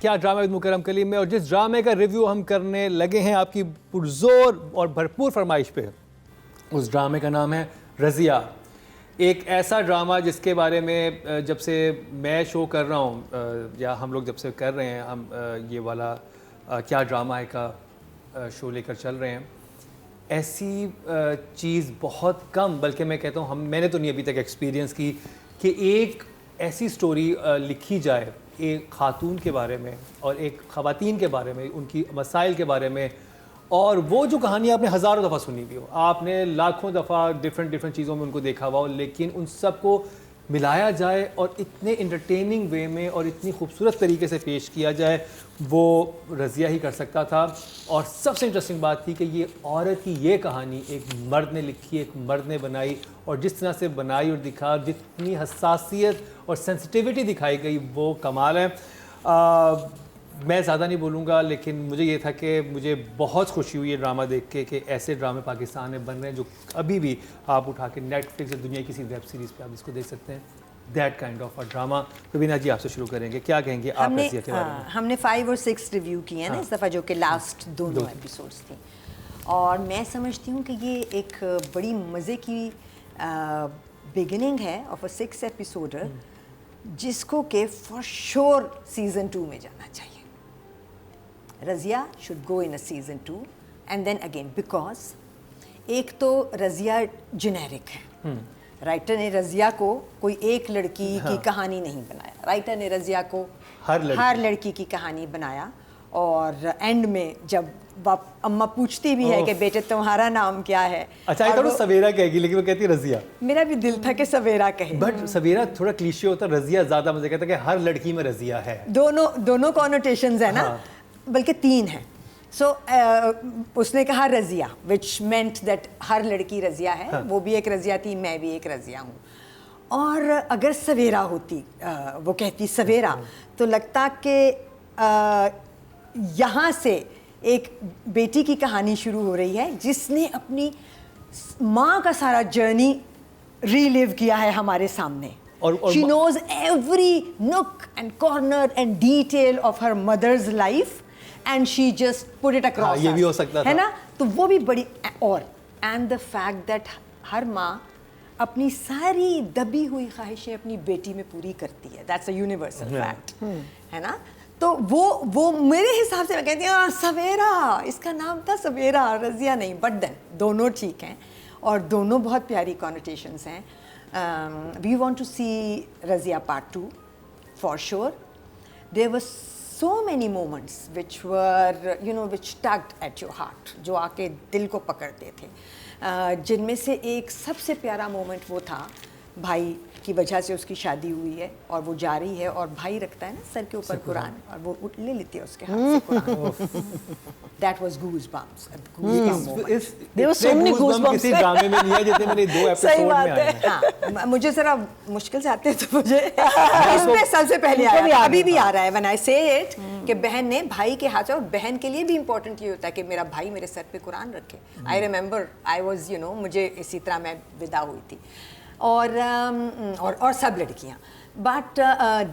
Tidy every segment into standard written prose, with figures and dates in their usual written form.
क्या drama with मुकर्रम कलीम में, और जिस ड्रामे का रिव्यू हम करने लगे हैं आपकी पुरजोर और भरपूर फरमाइश पे, उस ड्रामे का नाम है रज़िया। एक ऐसा ड्रामा जिसके बारे में जब से मैं शो कर रहा हूँ या हम लोग जब से कर रहे हैं, हम ये वाला क्या ड्रामा है का शो लेकर चल रहे हैं, ऐसी चीज़ बहुत कम, बल्कि मैं कहता हूँ मैंने तो नहीं अभी तक एक्सपीरियंस की कि एक ऐसी स्टोरी लिखी जाए एक खातून के बारे में और एक ख़वातीन के बारे में, उनकी मसाइल के बारे में, और वो जो कहानी आपने हज़ारों दफ़ा सुनी भी हो, आपने लाखों दफ़ा डिफरेंट चीज़ों में उनको देखा हुआ हो, लेकिन उन सब को मिलाया जाए और इतने इंटरटेनिंग वे में और इतनी खूबसूरत तरीके से पेश किया जाए, वो रज़िया ही कर सकता था। और सबसे इंटरेस्टिंग बात थी कि ये औरत की ये कहानी एक मर्द ने लिखी, एक मर्द ने बनाई, और जिस तरह से बनाई और दिखा, जितनी हसासियत और सेंसिटिविटी दिखाई गई, वो कमाल है। मैं ज़्यादा नहीं बोलूँगा, लेकिन मुझे ये था कि मुझे बहुत खुशी हुई ये ड्रामा देख के कि ऐसे ड्रामे पाकिस्तान में बन रहे हैं जो अभी भी आप उठा के नेटफ्लिक्स या दुनिया की किसी वेब सीरीज़ पे आप इसको देख सकते हैं। That kind of a drama. Raveena ji, आपसे शुरू करेंगे, क्या कहेंगे आप रज़िया के बारे में? हमने 5 और 6 रिव्यू किए हैं ना इस दफ़ा, जो कि लास्ट दोनों एपिसोड्स थी, और मैं समझती हूँ कि ये एक बड़ी मज़े की बिगिनिंग है ऑफ अ 6 एपिसोडर, जिसको के फॉर श्योर सीज़न 2 में जाना चाहिए। Razia should go in a season 2 and then again, because एक तो रज़िया जेनेरिक है, राइटर ने रज़िया को कोई एक लड़की की कहानी नहीं बनाया, राइटर ने रज़िया को हर लड़की की कहानी बनाया, और एंड में जब अम्मा पूछती भी है कि बेटे तुम्हारा नाम क्या है, अच्छा ये तो सवेरा कहेगी, लेकिन वो कहती है रज़िया। मेरा भी दिल था कि सवेरा कहे, बट सवेरा थोड़ा क्लीशे होता, रज़िया ज़्यादा मज़े कहता है कि हर लड़की में रज़िया है। दोनों कॉनोटेशंस है ना, बल्कि 3 है। सो उसने कहा रज़िया, विच मेंट दैट हर लड़की रज़िया है, वो भी एक रज़िया थी, मैं भी एक रज़िया हूँ। और अगर सवेरा होती, वो कहती सवेरा, तो लगता कि यहाँ से एक बेटी की कहानी शुरू हो रही है जिसने अपनी माँ का सारा जर्नी रीलिव किया है हमारे सामने। She knows every nook and corner and detail of her mother's life and she just put it across. ये भी हो सकता था, है ना? तो वो भी बड़ी, और and the fact that हर माँ अपनी सारी दबी हुई ख्वाहिशें अपनी बेटी में पूरी करती है, that's a universal fact, है ना? तो वो मेरे हिसाब से मैं कहती हूँ सवेरा, इसका नाम था सवेरा, रज़िया नहीं, बट देन दोनों ठीक हैं और दोनों बहुत प्यारी कॉनोटेशंस हैं। We want to see Razia part 2 for sure. There were so many moments which were, which tugged at your heart, जो आके दिल को पकड़ते थे, जिनमें से एक सबसे प्यारा मोमेंट वो था, भाई की वजह से उसकी शादी हुई है और वो जा रही है और भाई रखता है ना सर के ऊपर कुरान और वो ले लेती है उसके हाथ से Quran. That was goosebumps. There were so many goosebumps किसी ड्रामे में नहीं है जितने मैंने 2 एपिसोड में आए हैं। हाँ, मुझे जरा मुश्किल से आते हैं तो मुझे इसमें सबसे पहले आया, अभी भी आ रहा है when I say it, कि बहन ने भाई के हाथ से, और बहन के लिए भी इम्पोर्टेंट ये होता है कि मेरा भाई मेरे सर पे कुरान रखे। I remember I was, मुझे इसी तरह मैं विदा हुई थी, और सब लड़कियाँ, but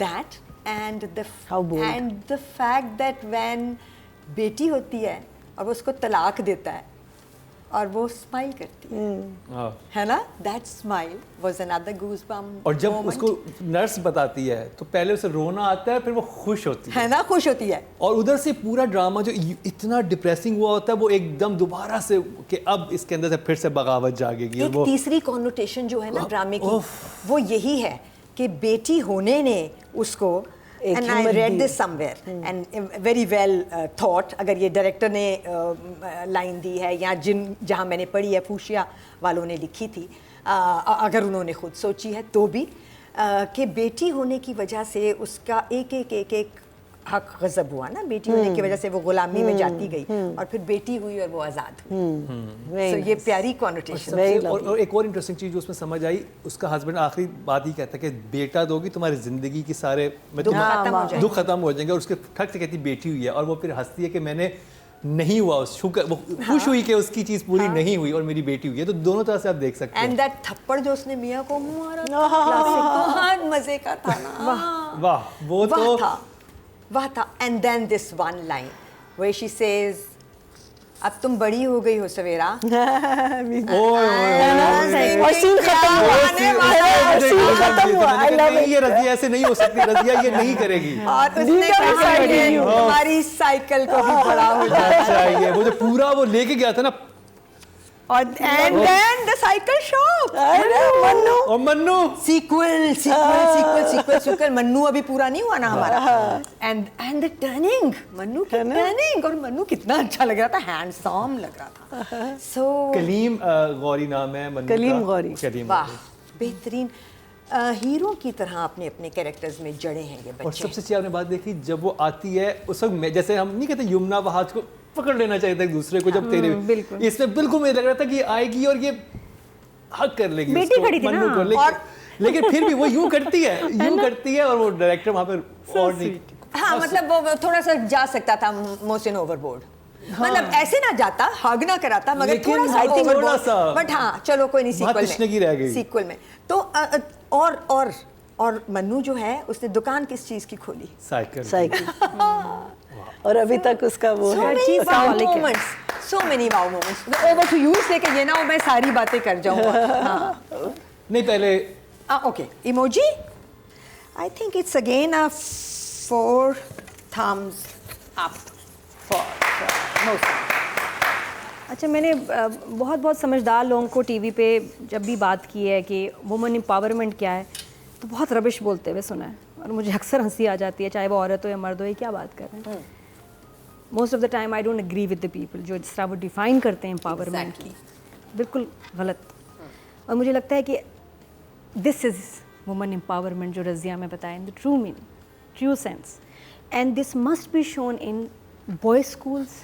that and the fact that when बेटी होती है और वो उसको तलाक देता है और वो स्माइल करती है ना, that smile was another goosebump और जब moment. उसको नर्स बताती है तो पहले उसे रोना आता है, फिर वो खुश होती है ना, खुश होती है, और उधर से पूरा ड्रामा जो इतना डिप्रेसिंग हुआ होता है वो एकदम दोबारा से कि अब इसके अंदर से फिर से बगावत जागेगी। एक तीसरी कॉनोटेशन जो है ना ड्रामे की, वो यही है कि बेटी होने ने उसको, and I read this somewhere and very well thought, अगर ये डायरेक्टर ने लाइन दी है या जहाँ मैंने पढ़ी है फूशिया वालों ने लिखी थी, अगर उन्होंने खुद सोची है तो भी, कि बेटी होने की वजह से उसका एक हक गज़ब हुआ ना, बेटी होने की वजह से वो गुलामी में जाती गई और फिर बेटी हुई और वो आज़ाद हुई। So ये प्यारी कॉनोटेशन। और एक और इंटरेस्टिंग चीज़ जो उसमें समझ आई, उसका हस्बैंड आखिरी बात ही कहता है कि बेटा दोगी तुम्हारी ज़िंदगी की सारे दुख खत्म हो जाएंगे, और उसके ठक से कहती बेटी हुई है, और वो फिर हंसती है कि मैंने नहीं हुआ, वो खुश हुई कि उसकी चीज़ पूरी नहीं हुई और मेरी बेटी हुई है। तो दोनों तरह से आप देख सकते हैं। एंड दैट थप्पड़ जो उसने मियाँ को मारा, बहुत मज़े का था ना। वाह, वो तो वाह था. And then this one line where she says, अब तुम बड़ी हो गई हो सवेरा. और सीन खत्म हुआ. I love it. ये रज़िया ऐसे नहीं हो सकती, रज़िया ये नहीं करेगी. और उसने कहा कि हमारी साइकिल को भी बड़ा हो जाना चाहिए. वो जो पूरा वो लेके गया था ना. और and then the cycle shop. Mannu और मन्नू सीक्वल मन्नू अभी पूरा नहीं हुआ ना हमारा. and the turning, मन्नू की turning, और मन्नू कितना अच्छा लग रहा था, हैंडसम लग रहा था. So कलीम गौरी नाम है मन्नू कलीम का. गौरी. कलीम वाह, गौरी. बेहतरीन. हीरो की तरह अपने अपने कैरेक्टर्स में जड़े हैं ये और बच्चे. सबसे अच्छी आपने बात देखी जब वो आती है उस वक्त जैसे हम नहीं कहते यमुना वहाज को पकड़ लेना चाहिए था एक दूसरे को, जब तेरे बिल्कुल. इसमें बिल्कुल मुझे लग रहा था कि आएगी और ये हक कर लेगी बेटी उसको, खड़ी थी मन्नू ना. को. लेकिन फिर भी वो यूं करती है और वो डायरेक्टर वहां पर और नहीं. हाँ, मतलब वो थोड़ा सा जा सकता था मोहसिन ओवरबोर्ड. मतलब ऐसे ना जाता, हग ना कराता, मगर लेकिन थोड़ा सा I think थोड़ा ओवरबोर्ड. सा. बट हाँ चलो कोई नहीं, वहाँ तिश्नगी रह गई. सीक्वल में तो और मन्नू जो है उसने दुकान किस चीज की खोली? साइकिल. और अभी तक उसका वो है. So many wow moments. Over to you, इसलिए कि ये ना हो मैं सारी बातें कर जाऊंगा. हाँ. नहीं पहले Okay, emoji. I think it's again a 4 thumbs up for most. अच्छा, मैंने बहुत समझदार लोगों को टीवी पे जब भी बात की है कि वुमेन एम्पावरमेंट क्या है तो बहुत रबिश बोलते हुए सुना है, और मुझे अक्सर हंसी आ जाती है, चाहे वो औरत हो या मर्द हो, ये क्या बात कर रहे हैं. Most of the time I don't agree with the people जो जिस तरह वो डिफाइन करते हैं एम्पावरमेंट की, बिल्कुल गलत. और मुझे लगता है कि दिस इज़ वुमेन एम्पावरमेंट जो रज़िया में बताया in the true meaning, true sense. And this must be shown in boys schools,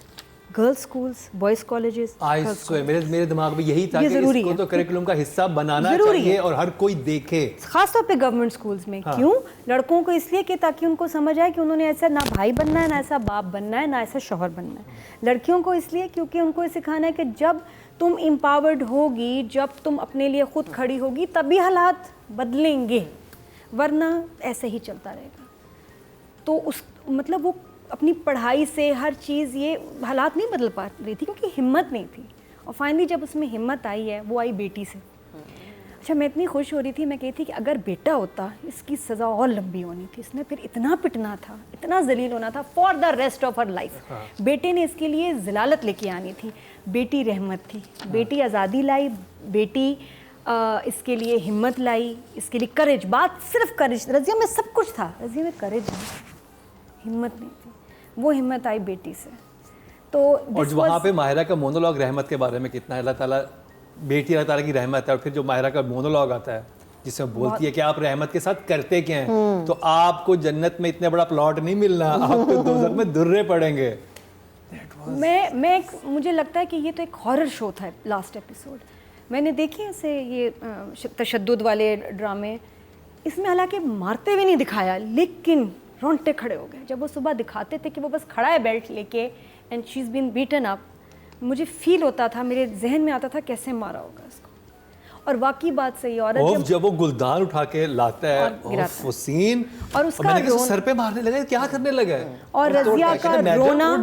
girls schools, boys colleges. मेरे दिमाग में यही था कि इसको तो करिकुलम का हिस्सा बनाना चाहिए और हर कोई देखे, खासतौर पे गवर्नमेंट स्कूल्स में. हाँ. क्यों? लड़कों को इसलिए कि ताकि उनको समझ आए कि उन्होंने ऐसा ना भाई बनना है, ना ऐसा बाप बनना है, ना ऐसा शौहर बनना है. लड़कियों को इसलिए क्योंकि उनको ये सिखाना है कि जब तुम एम्पावर्ड होगी, जब तुम अपने लिए खुद खड़ी होगी, तभी हालात बदलेंगे, वरना ऐसे ही चलता रहेगा. तो उस मतलब वो अपनी पढ़ाई से हर चीज़ ये हालात नहीं बदल पा रही थी क्योंकि हिम्मत नहीं थी. और फाइनली जब उसमें हिम्मत आई है, वो आई बेटी से. अच्छा, मैं इतनी खुश हो रही थी, मैं कही थी कि अगर बेटा होता इसकी सज़ा और लंबी होनी थी, इसने फिर इतना पिटना था, इतना जलील होना था for the rest of her life. बेटे ने इसके लिए ज़लालत लेके आनी थी. बेटी रहमत थी, बेटी आज़ादी लाई, बेटी इसके लिए हिम्मत लाई, इसके लिए करेज. बात सिर्फ करेज, रज़िया में सब कुछ था, रज़िया में करेज नहीं, हिम्मत नहीं थी. वो हिम्मत आई बेटी से. तो और जो वहाँ पे माहिरा का मोनोलॉग रहमत के बारे में कितना है, अल्लाह ताला बेटी अल्लाह ताला की रहमत है. और फिर जो माहिरा का मोनोलॉग आता है जिसमें बोलती है कि आप रहमत के साथ करते क्या हैं, तो आपको जन्नत में इतने बड़ा प्लॉट नहीं मिलना, आपको दोज़ख में दुर्रे पड़ेंगे. मुझे लगता है कि ये तो एक हॉरर शो था. लास्ट एपिसोड मैंने देखे ऐसे ये तशद्दुद वाले ड्रामे, इसमें हालांकि मारते हुए नहीं दिखाया, लेकिन रोंगटे खड़े हो गए जब वो सुबह दिखाते थे कि वो बस खड़ा है बेल्ट लेके and she is been beaten up. मुझे फील होता था, मेरे जहन में आता था कैसे मारा होगा इसको. और वाकई बात सही, औरत जब वो गुलदान उठा के लाता है वो सीन, और उसका सर पे मारने लगा, क्या करने लगा है. और रज़िया का रोना,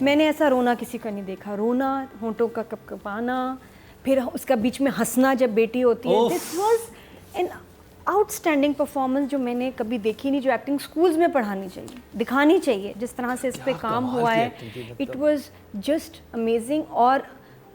मैंने ऐसा रोना किसी का नहीं देखा. रोना, होंठों का कपकपाना, फिर उसका बीच में हंसना जब बेटी होती है. This was an outstanding performance जो मैंने कभी देखी नहीं, जो एक्टिंग स्कूल्स में पढ़ानी चाहिए, दिखानी चाहिए. जिस तरह से इस पे काम हुआ है, इट वाज जस्ट अमेजिंग और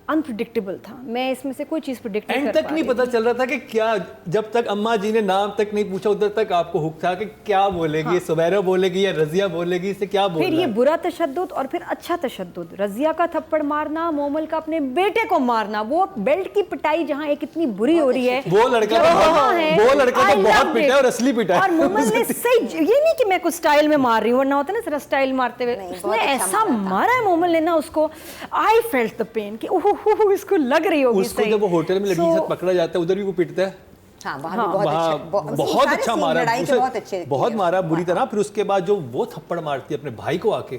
अनप्रिडिक्टेबल था. मैं इसमें से कोई चीज़ प्रिडिक्ट नहीं कर पा रही. तक नहीं पता चल रहा था कि क्या, जब तक अम्मा जी ने नाम तक नहीं पूछा उधर तक आपको हुक था कि क्या बोलेगी. हाँ. सुबैरा बोलेगी या रज़िया बोलेगी, इससे क्या बोल. फिर ये बुरा तशद्दुद और फिर अच्छा तशद्दुद. रज़िया का थप्पड़ मारना, मोमल का अपने बेटे को मारना, वो बेल्ट की पिटाई जहाँ एक इतनी बुरी हो रही है, वो लड़का तो बहुत पिटा और असली पिटा. और मोमल ने सही, ये नहीं कि मैं कुछ स्टाइल में मार रही हूँ, वरना होता है ना जरा स्टाइल मारते हुए, उसने ऐसा मारा है मोमल ने ना उसको. आई फेल्ट द पेन कि ओह इसको लग रही होगी. उसको जब वो होटल में लड़की के साथ पकड़ा जाता है उधर भी वो पिटता है. हाँ, बहुत अच्छा मारा, बहुत मारा बुरी तरह. फिर उसके बाद जो वो थप्पड़ मारती है अपने भाई को आके,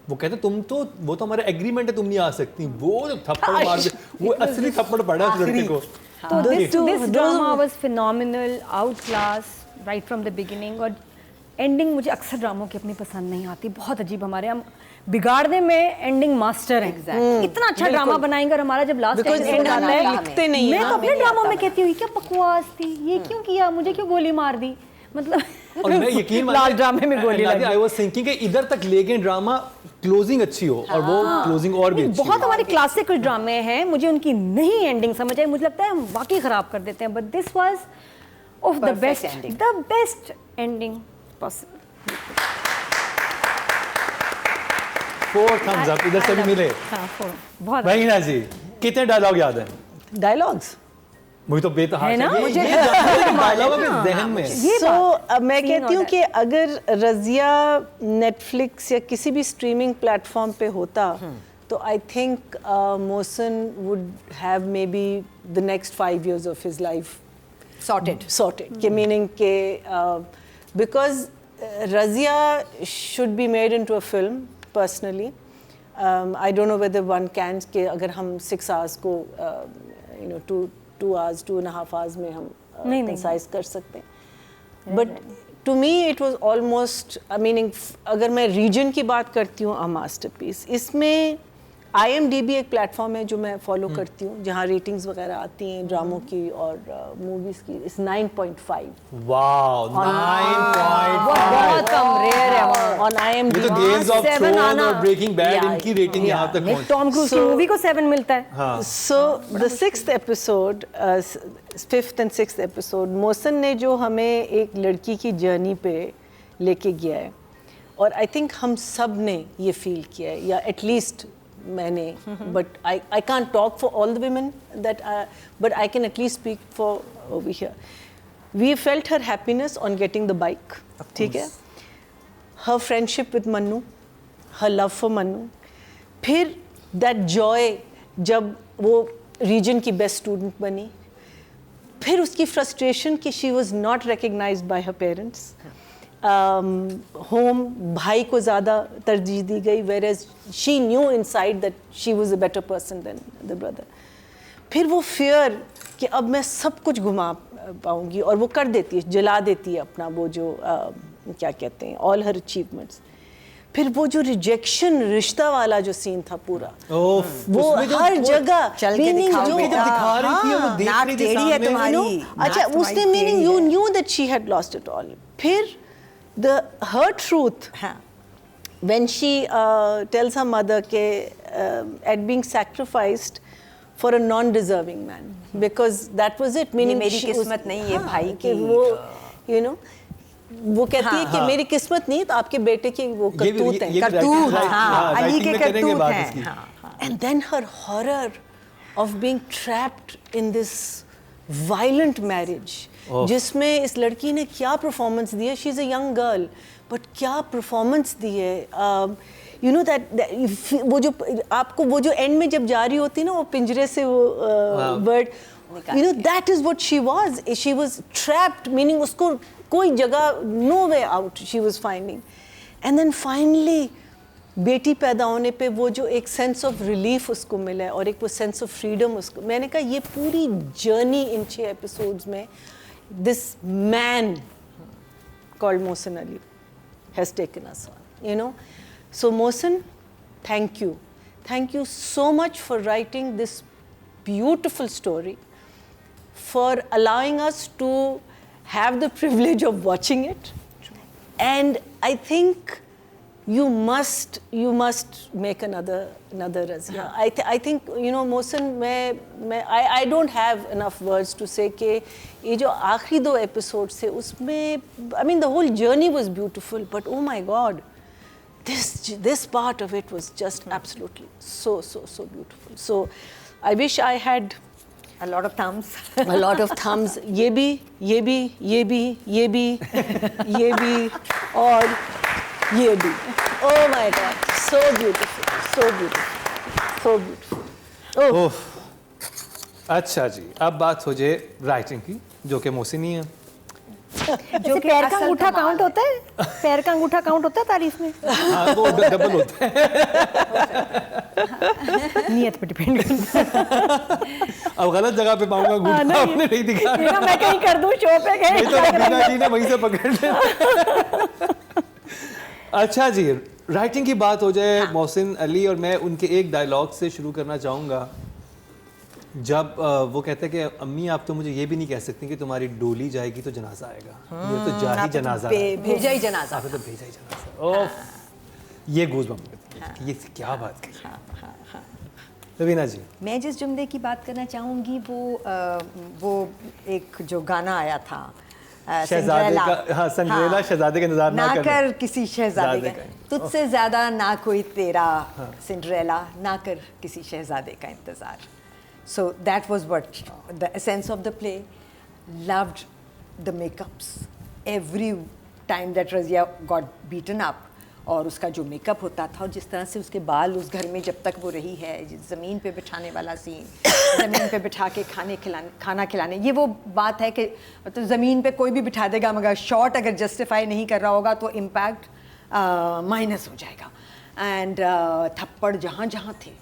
वो कहते तुम तो, वो तो हमारा एग्रीमेंट है, तुम नहीं आ सकती. वो जो थप्पड़ मार दे, वो असली थप्पड़ पड़ा उस लड़के को. तो this drama was phenomenal, outclass right from the beginning. और एंडिंग मुझे अक्सर ड्रामों की अपनी पसंद नहीं आती, बहुत अजीब। हमारे हम बिगाड़ने में एंडिंग मास्टर हैं। इतना अच्छा ड्रामा बनाएंगे और हमारा जब लास्ट एंड आता है, लिखते नहीं मैं हैं। तो अपने ड्रामा में कहती हूँ ये क्या बकवास थी, ये क्यों किया, मुझे क्यों गोली मार दी, मतलब और मैं यकीन लाल ड्रामे में गोली लगी। आई वाज थिंकिंग कि इधर तक लेके ड्रामा क्लोजिंग अच्छी हो और वो क्लोजिंग और भी अच्छी बहुत हो। हमारे क्लासिक कुछ ड्रामे हैं, मुझे उनकी नहीं एंडिंग समझ आई, मुझे लगता है हम वाकई खराब कर देते हैं, but this was of the best ending possible. 4 thumbs up इधर से भी मिले। हाँ, बहुत भाई ना जी, कितने डायलॉग याद हैं? डायलॉग्स मुझे तो बेतहाशा है ना? ये मुझे डायलॉग अपने जहन में। सो मैं कहती हूँ कि अगर रज़िया नेटफ्लिक्स या किसी भी स्ट्रीमिंग प्लेटफॉर्म पे होता तो I think Mohsin would have may be the next 5 years of his life sorted के मीनिंग के because Razia should be made into a film personally. I don't know whether one can के अगर हम 6 hours को 2 hours 2.5 hours में हम concise कर सकते हैं, but to me it was almost meaning. अगर मैं रीजन की बात करती हूँ, अ मास्टरपीस। इसमें IMDb एक प्लेटफॉर्म है जो मैं फॉलो करती हूँ, जहाँ रेटिंग्स वगैरह आती हैं ड्रामों की और मूवीज़ की। इस 9.5 वाओ, 9.5 बहुत कम, रेयर है ऑन ये IMDb। तो गेम्स ऑफ 7 थ्रोन आना। और ब्रेकिंग बैड Yeah, इनकी रेटिंग यहाँ तक पहुंची। टॉम क्रूज की मूवी को 7 मिलता है। हाँ। So the 6th episode, 5th and 6th episode, Mohsin ने जो हमें एक लड़की की जर्नी पे लेके गया है, और आई थिंक हम सब ने ये फील किया है, या एटलीस्ट मैंने, but I can't talk for all the women that but I can at least speak for over here. We felt her happiness on getting the bike, ठीक है, her friendship with Mannu, her love for Mannu, फिर that joy जब वो reason की best student बनी, फिर उसकी frustration कि she was not recognised by her parents, होम भाई को ज़्यादा तरजीह दी गई, where as she knew inside that she was a better person than the brother. फिर वो फियर कि अब मैं सब कुछ घुमा पाऊंगी, और वो कर देती है, जला देती है अपना वो जो क्या कहते हैं, ऑल हर अचीवमेंट्स। फिर वो जो रिजेक्शन रिश्ता वाला जो सीन था पूरा, वो हर जगह चल के दिखा रही थी, वो देख रही थी टेढ़ी है सामने। तुम्हारी। अच्छा, उसने meaning you knew that she had lost it all. फिर her truth, when she tells her mother ke at being sacrificed for a non-deserving man, because that was it, meaning मेरी किस्मत नहीं है भाई की, वो you know वो कहती है कि मेरी किस्मत नहीं, तो आपके बेटे की वो करतूत है, करतूत, अली के करतूत हैं। and then her horror of being trapped in this violent marriage, जिसमें इस लड़की ने क्या परफॉर्मेंस दी है। She is a young girl, but क्या परफॉर्मेंस दी है। यू नो दैट वो जो आपको वो जो एंड में जब जा रही होती है ना, वो पिंजरे से वो bird, you know that is what she was trapped, meaning उसको कोई जगह, no way out she was finding. And then finally बेटी पैदा होने पे वो जो एक सेंस ऑफ रिलीफ उसको मिला है, और एक वो सेंस ऑफ फ्रीडम उसको, मैंने कहा ये पूरी जर्नी इन 6 एपिसोड्स में this man called Mohsin Ali has taken us on, you know. So Mohsin, thank you so much for writing this beautiful story, for allowing us to have the privilege of watching it, and I think you must make another Razia. I think, you know, Mohsin, I don't have enough words to say कि ये जो आखिरी 2 episodes थे उसमें, I mean the whole journey was beautiful, but oh my God, this part of it was just absolutely so beautiful. So I wish I had a lot of thumbs. a lot of thumbs. ये भी और ये भी। Oh my God, so beautiful. ओह, अच्छा जी, अब बात हो जाए राइटिंग की, जो कि मोहसिन ही है। जो कि पैर का अंगूठा काउंट होता है, पैर का अंगूठा काउंट होता है तारीफ में? हाँ, वो डबल होता है। नियत पे डिपेंड करता है। अब गलत जगह पे पाऊंगा अंगूठा, आपने नहीं दिखा। देखा, मैं कहीं कर दूं शो पे गए नहीं तो रबीना जी ने वहीं से पकड़ लिया। अच्छा जी, राइटिंग की बात हो जाए, मोहसिन अली और मैं उनके एक डायलॉग से शुरू करना चाहूँगा। जब वो कहते हैं कि अम्मी आप तो मुझे ये भी नहीं कह सकती कि तुम्हारी डोली जाएगी तो जनाजा आएगा, ये तो जा ही जनाजा है। भेजा ही जनाजा। आपने तो भेजा ही जनाजा। ओह, ये गूज़बम्प करती है कि ये क्या बात कही। रवीना जी, मैं जिस जुमले की बात करना चाहूँगी वो एक जो गाना आया था शहजादे का, हाँ, सिंड्रेला शहजादे का इंतजार ना कर किसी शहजादे का, तुझसे ज्यादा ना कोई तेरा सिंड्रेला, ना कर किसी शहजादे का इंतजार. So that was what the essence of the play. Loved the makeups. Every time that Razia got beaten up, और उसका जो मेकअप होता था और जिस तरह से उसके बाल उस घर में जब तक वो रही है, ज़मीन पे बिठाने वाला सीन, ज़मीन पे बिठा के खाना खिलाने, ये वो बात है कि तो ज़मीन पे कोई भी बिठा देगा, मगर शॉट अगर जस्टिफाई नहीं कर रहा होगा तो इम्पैक्ट माइनस हो जाएगा. एंड थप्पड़ जहाँ जहाँ थे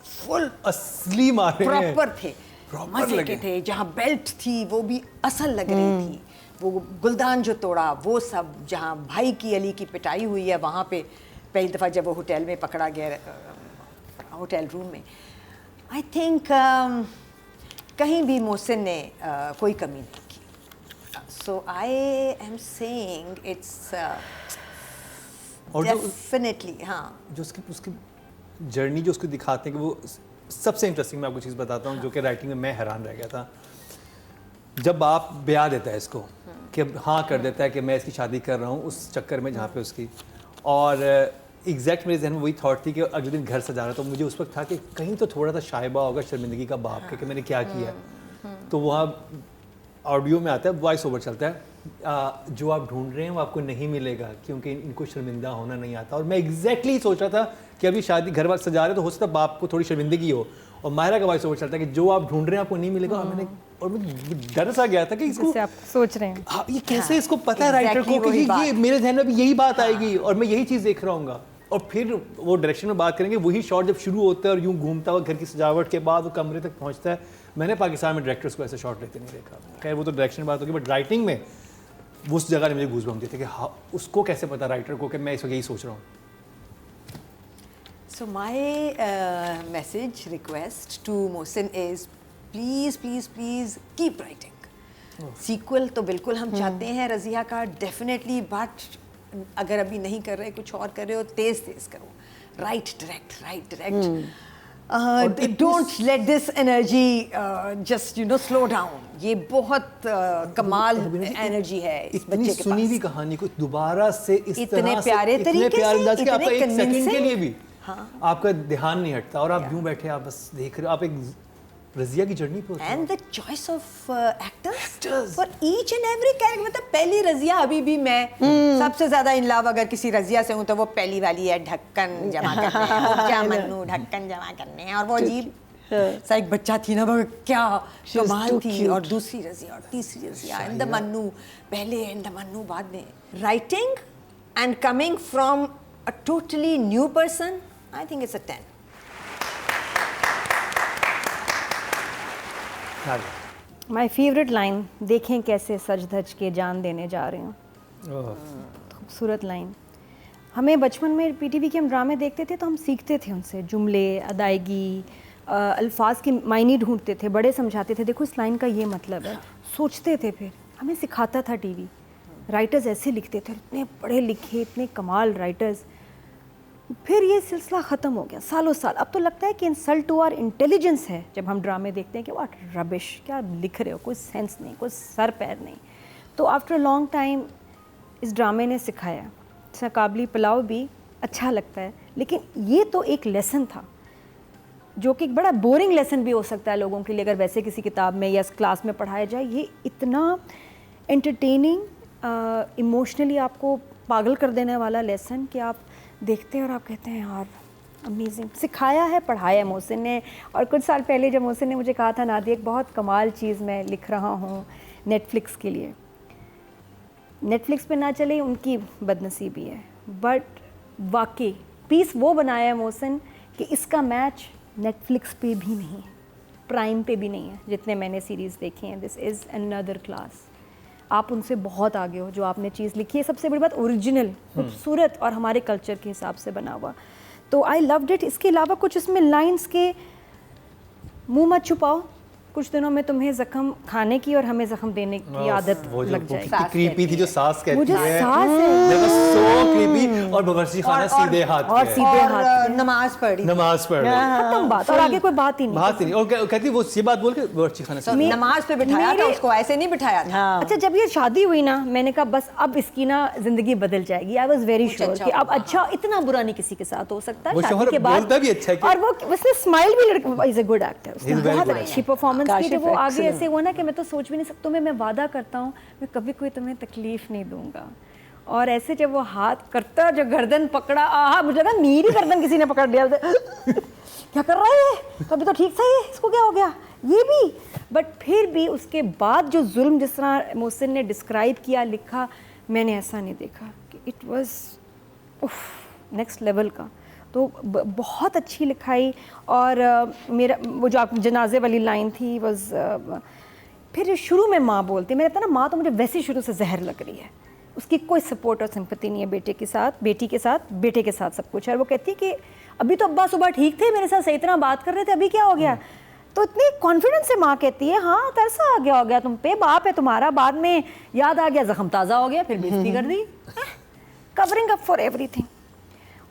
फुल असली मारे प्रॉपर थे, मजे के थे. जहाँ बेल्ट थी वो भी असल लग रही थी. वो गुलदान जो तोड़ा वो सब, जहाँ भाई की अली की पिटाई हुई है वहाँ पे पहली दफ़ा जब वो होटल में पकड़ा गया, होटल रूम में, आई थिंक कहीं भी मोहसिन ने कोई कमी नहीं की. So I am saying it's definitely. हाँ, जो उसकी जर्नी जो उसको दिखाते हैं कि वो सबसे इंटरेस्टिंग, मैं आपको चीज़ बताता हूँ जो कि राइटिंग में मैं हैरान रह गया था. जब आप ब्याह देता है इसको कि हाँ कर देता है कि मैं इसकी शादी कर रहा हूँ, उस चक्कर में जहाँ पे उसकी, और एग्जैक्ट मेरे जहन में वही थॉट थी कि अगले दिन घर सजा रहा, तो मुझे उस वक्त था कि कहीं तो थोड़ा सा शायबा होगा शर्मिंदगी का बाप के कि मैंने क्या किया. तो वहाँ ऑडियो में आता है, वॉइस ओवर चलता है, जो आप ढूंढ रहे हैं वो आपको नहीं मिलेगा क्योंकि इनको शर्मिंदा होना नहीं आता. और मैं एग्जैक्टली सोच रहा था कि अभी शादी घर वाले सजा रहे तो हो सकता है बाप को थोड़ी शर्मिंदगी हो, और मायरा का वॉइस ओवर चलता है कि जो आप ढूंढ रहे हैं आपको नहीं मिलेगा. और मैं डर सा गया था कि इसको आप सोच रहे हैं. हाँ, ये कैसे इसको पता है राइटर को कि ये मेरे ध्यान में भी यही बात आएगी और मैं यही चीज़ देख रहा हूँ. और फिर वो डायरेक्शन में बात करेंगे, वही शॉट जब शुरू होता है और यूँ घूमता हुआ घर की सजावट के बाद वो कमरे तक पहुँचता है. मैंने पाकिस्तान में डायरेक्टर्स को ऐसे शॉट लेते नहीं देखा. खैर वो तो डायरेक्शन में बात होगी, बट राइटिंग में वो उस जगह ने मुझे गूज़बम्प दिए थे कि हाँ, उसको कैसे पता राइटर को कि मैं इस वक्त यही सोच रहा हूँ. So my message, request to Mohsin is please, please, please keep writing. Sequel तो बिल्कुल हम चाहते हैं रज़िया का, definitely, but अगर अभी नहीं कर रहे, कुछ और कर रहे हो, तेज करो. Write direct. Don't let this energy just slow down. ये बहुत कमाल एनर्जी है इस बच्चे के पास. सुनी हुई कहानी को दोबारा से इस इतने तरह से, प्यारे तरीके से, इतने आपका एक सेकंड के लिए भी आपका ध्यान नहीं हटता और आप यूं बैठे आप बस देख रहे हो, आप एक रज़िया की जर्नी पे होते हो. And the choice of actors for each and every character. मतलब पहली रज़िया अभी भी मैं सबसे ज्यादा इन लव अगर किसी रज़िया से हूँ तो वो पहली वाली है, ढक्कन जमा करने, मन्नू ढक्कन जमा करने, और वो अजीब सा एक बच्चा थी ना, वो क्या कमाल थी. और दूसरी रज़िया और तीसरी रज़िया, एंड द मन्नू पहले एंड द मन्नू बाद में. Writing and coming from a totally new person, I think it's a 10. My favourite line, देखें कैसे सज धज के जान देने जा रहे हैं. खूबसूरत लाइन. हमें बचपन में पीटीवी के हम ड्रामे देखते थे तो हम सीखते थे उनसे जुमले, अदायगी, अल्फाज की मायने ढूंढते थे. बड़े समझाते थे देखो इस लाइन का ये मतलब है, सोचते थे, फिर हमें सिखाता था टीवी. राइटर्स ऐसे लिखते थे, इतने पढ़े लिखे, इतने कमाल राइटर्स. फिर ये सिलसिला ख़त्म हो गया सालों साल. अब तो लगता है कि इंसल्ट टू आवर इंटेलिजेंस है जब हम ड्रामे देखते हैं कि वाट रबिश, क्या लिख रहे हो, कोई सेंस नहीं, कोई सर पैर नहीं. तो आफ्टर लॉन्ग टाइम इस ड्रामे ने सिखाया. इसका काबली पुलाव भी अच्छा लगता है, लेकिन ये तो एक लेसन था जो कि एक बड़ा बोरिंग लेसन भी हो सकता है लोगों के लिए अगर वैसे किसी किताब में या क्लास में पढ़ाया जाए. ये इतना एंटरटेनिंग, इमोशनली आपको पागल कर देने वाला लेसन कि आप देखते हैं और आप कहते हैं यार अमेजिंग. सिखाया है, पढ़ाया है मोहसिन ने. और कुछ साल पहले जब मोहसिन ने मुझे कहा था नादिया एक बहुत कमाल चीज़ मैं लिख रहा हूँ नेटफ्लिक्स के लिए, नेटफ्लिक्स पे ना चले उनकी बदनसीबी है, बट वाकई पीस वो बनाया है मोहसिन कि इसका मैच नेटफ्लिक्स पे भी नहीं है, प्राइम पे भी नहीं है, जितने मैंने सीरीज़ देखे हैं। This is another class. आप उनसे बहुत आगे हो जो आपने चीज़ लिखी है। सबसे बड़ी बात ओरिजिनल, खूबसूरत और हमारे कल्चर के हिसाब से बना हुआ। तो आई लव्ड इट। इसके अलावा कुछ इसमें लाइंस के मुंह मत छुपाओ, कुछ दिनों में तुम्हें जख्म खाने की और हमें जख्म देने की आदत लग जाएगी। क्रीपी थी जो सास कहती मुझे है, सास है सो क्रीपी। और बावर्ची खाना सीधे हाथ और पे। सीधे हाथ और नमाज पढ़ी, नमाज पढ़ खत्म बात, और आगे कोई बात ही नहीं। बात ही नहीं। और कहती वो ये बात बोल के बावर्ची खाना तो नमाज पे बिठाया था उसको, ऐसे नहीं बिठाया था। हाँ। अच्छा, जब ये शादी हुई ना, मैंने कहा बस अब इसकी ना जिंदगी बदल जाएगी। आई वाज वेरी श्योर अच्छा कि अब अच्छा, इतना बुरा नहीं किसी के साथ हो सकता वो शादी शौहर के बाद। बोलता भी अच्छा है कि- और वो उसने स्माइल भी, लड़का इज अ गुड एक्टर, उसने He's very बहुत good अच्छी परफॉर्मेंस की। काशिफ जब वो आगे excellent। ऐसे हुआ ना कि मैं तो सोच भी नहीं सकता, मैं वादा करता हूँ मैं कभी कोई तुम्हें तकलीफ नहीं दूंगा। और ऐसे जब वो हाथ करता, जो गर्दन पकड़ा, आहा, मुझे लगा मेरी गर्दन किसी ने पकड़ लिया। क्या कर रहा है, कभी तो ठीक सही है, इसको क्या हो गया, ये भी। बट फिर भी उसके बाद जो जुल्म जिस तरह मोहसिन ने डिस्क्राइब किया, लिखा, मैंने ऐसा नहीं देखा कि इट वाज नेक्स्ट लेवल का। तो बहुत अच्छी लिखाई। और मेरा वो जो आप जनाजे वाली लाइन थी वाज, फिर शुरू में माँ बोलती, मैंने कहा ना माँ तो मुझे वैसे शुरू से जहर लग रही है, उसकी कोई सपोर्ट और सिंपैथी नहीं है बेटे के साथ, बेटी के साथ, बेटे के साथ सब कुछ है। और वो कहती है कि अभी तो अब्बा सुबह ठीक थे, मेरे साथ सही तरह बात कर रहे थे, अभी क्या हो गया। तो इतनी कॉन्फिडेंस से माँ कहती है, हाँ कैसा आ गया, हो गया तुम पे, बाप है तुम्हारा, बाद में याद आ गया, जख्म ताज़ा हो गया, फिर बेइज्जती कर दी, कवरिंग अप फॉर एवरीथिंग।